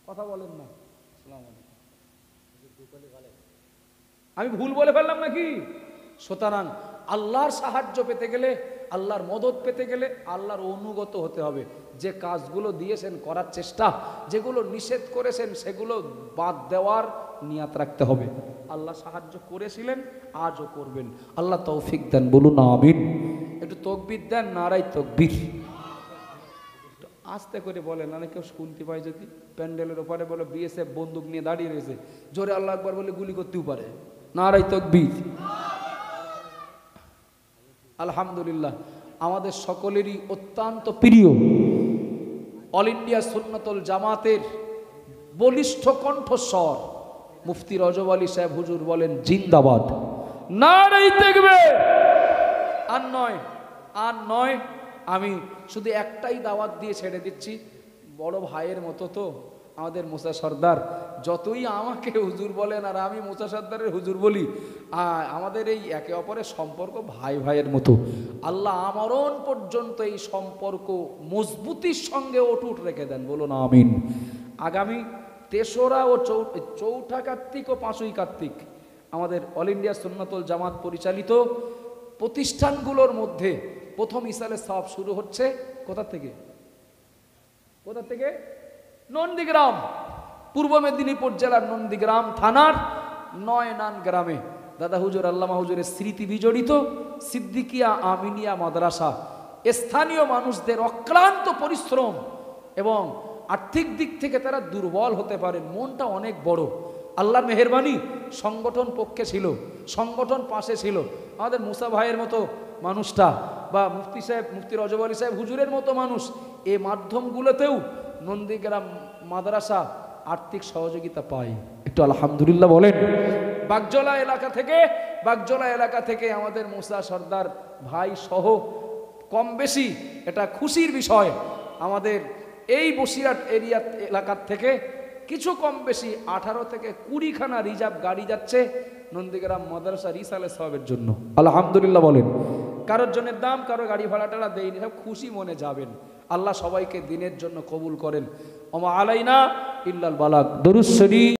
A: কথা বলেন না। আমি ভুল বলে ফেললাম নাকি? সুতরাং আল্লাহর সাহায্য পেতে গেলে, আল্লাহর মদত পেতে গেলে আল্লাহর অনুগত হতে হবে। যে কাজগুলো দিয়েছেন করার চেষ্টা, যেগুলো নিষেধ করেছেন সেগুলো বাদ দেওয়ার নিয়াত রাখতে হবে। আল্লাহ সাহায্য করেছিলেন, আজও করবেন। আল্লাহ তৌফিক দেন, বলুন আমিন। একটু তাকবীর দেন, নারাই তাকবীর। আস্তে করে বলেন, না কেউ শুনতে পায়। যদি প্যান্ডেলের ওপারে বলে বিএসএফ বন্দুক নিয়ে দাঁড়িয়ে রয়েছে, জোরে আল্লাহ আকবার বলে গুলি করতেও পারে। নারাই তাকবীর। আলহামদুলিল্লাহ, আমাদের সকলেরই অত্যন্ত প্রিয় অল ইন্ডিয়া সুন্নাতুল জামাতের বলিষ্ঠ কণ্ঠস্বর মুফতি রজব আলী সাহেব হুজুর বলেন জিন্দাবাদ, নারাই তাকবীর। আর নয়, আর নয়, আমি শুধু একটাই দাওয়াত দিয়ে ছেড়ে দিচ্ছি। বড় ভাইয়ের মতো তো আমাদের মুসা সর্দার, যতই আমাকে হুজুর বলেন আর আমি মুসা সর্দারের হুজুর বলি, আমাদের এই একে অপরের সম্পর্ক ভাই ভাইয়ের মতো। আল্লাহ আমরণ পর্যন্ত এই সম্পর্ক মজবুতির সঙ্গে অটুট রেখে দেন, বলুন আমিন। আগামী 3রা ও 4ঠা কার্তিক ও 5ই কার্তিক আমাদের অল ইন্ডিয়া সুন্নাতুল জামাত পরিচালিত প্রতিষ্ঠানগুলোর মধ্যে প্রথম ইসালে সওয়াব শুরু হচ্ছে কোথা থেকে? কোথা থেকে? নন্দীগ্রাম, পূর্ব মেদিনীপুর জেলার নন্দীগ্রাম থানার 9 নান গ্রামে দাদা হুজুর আল্লামা হুজুরের স্মৃতি বিজড়িত সিদ্দিকিয়া আমিনিয়া মাদ্রাসা। স্থানীয় মানুষদের অক্লান্ত পরিশ্রম এবং আর্থিক দিক থেকে তারা দুর্বল হতে পারেন, মনটা অনেক বড়। আল্লাহর মেহেরবানি সংগঠন পক্ষে ছিল, সংগঠন পাশে ছিল। আমাদের মুসা ভাইয়ের মতো মানুষটা বা মুফতি সাহেব, মুফতি রজব আলী সাহেব হুজুরের মতো মানুষ, এই মাধ্যমগুলোতেও নন্দীগ্রাম মাদ্রাসা আর্থিক সহযোগিতা পায়। একটু আলহামদুলিল্লাহ বলেন। বাগজোলা এলাকা থেকে আমাদের মুসা সর্দার ভাই সহ কম বেশি এটা খুশির বিষয়, আমাদের এই বসিরহাট এরিয়া এলাকার থেকে কিছু কম বেশি 18 থেকে 20 খানা রিজার্ভ গাড়ি যাচ্ছে নন্দীগ্রাম মাদ্রাসা রিসালে সাহেবের জন্য। আলহামদুলিল্লাহ বলেন। কারোর জনের দাম, কারো গাড়ি ভাড়াটা দেয়নি, সব খুশি মনে যাবেন। আল্লাহ সবাইকে দিনের জন্য কবুল করেন। ওমা আলাইনা ইল্লাল বালাগ। দরুদ শরীফ।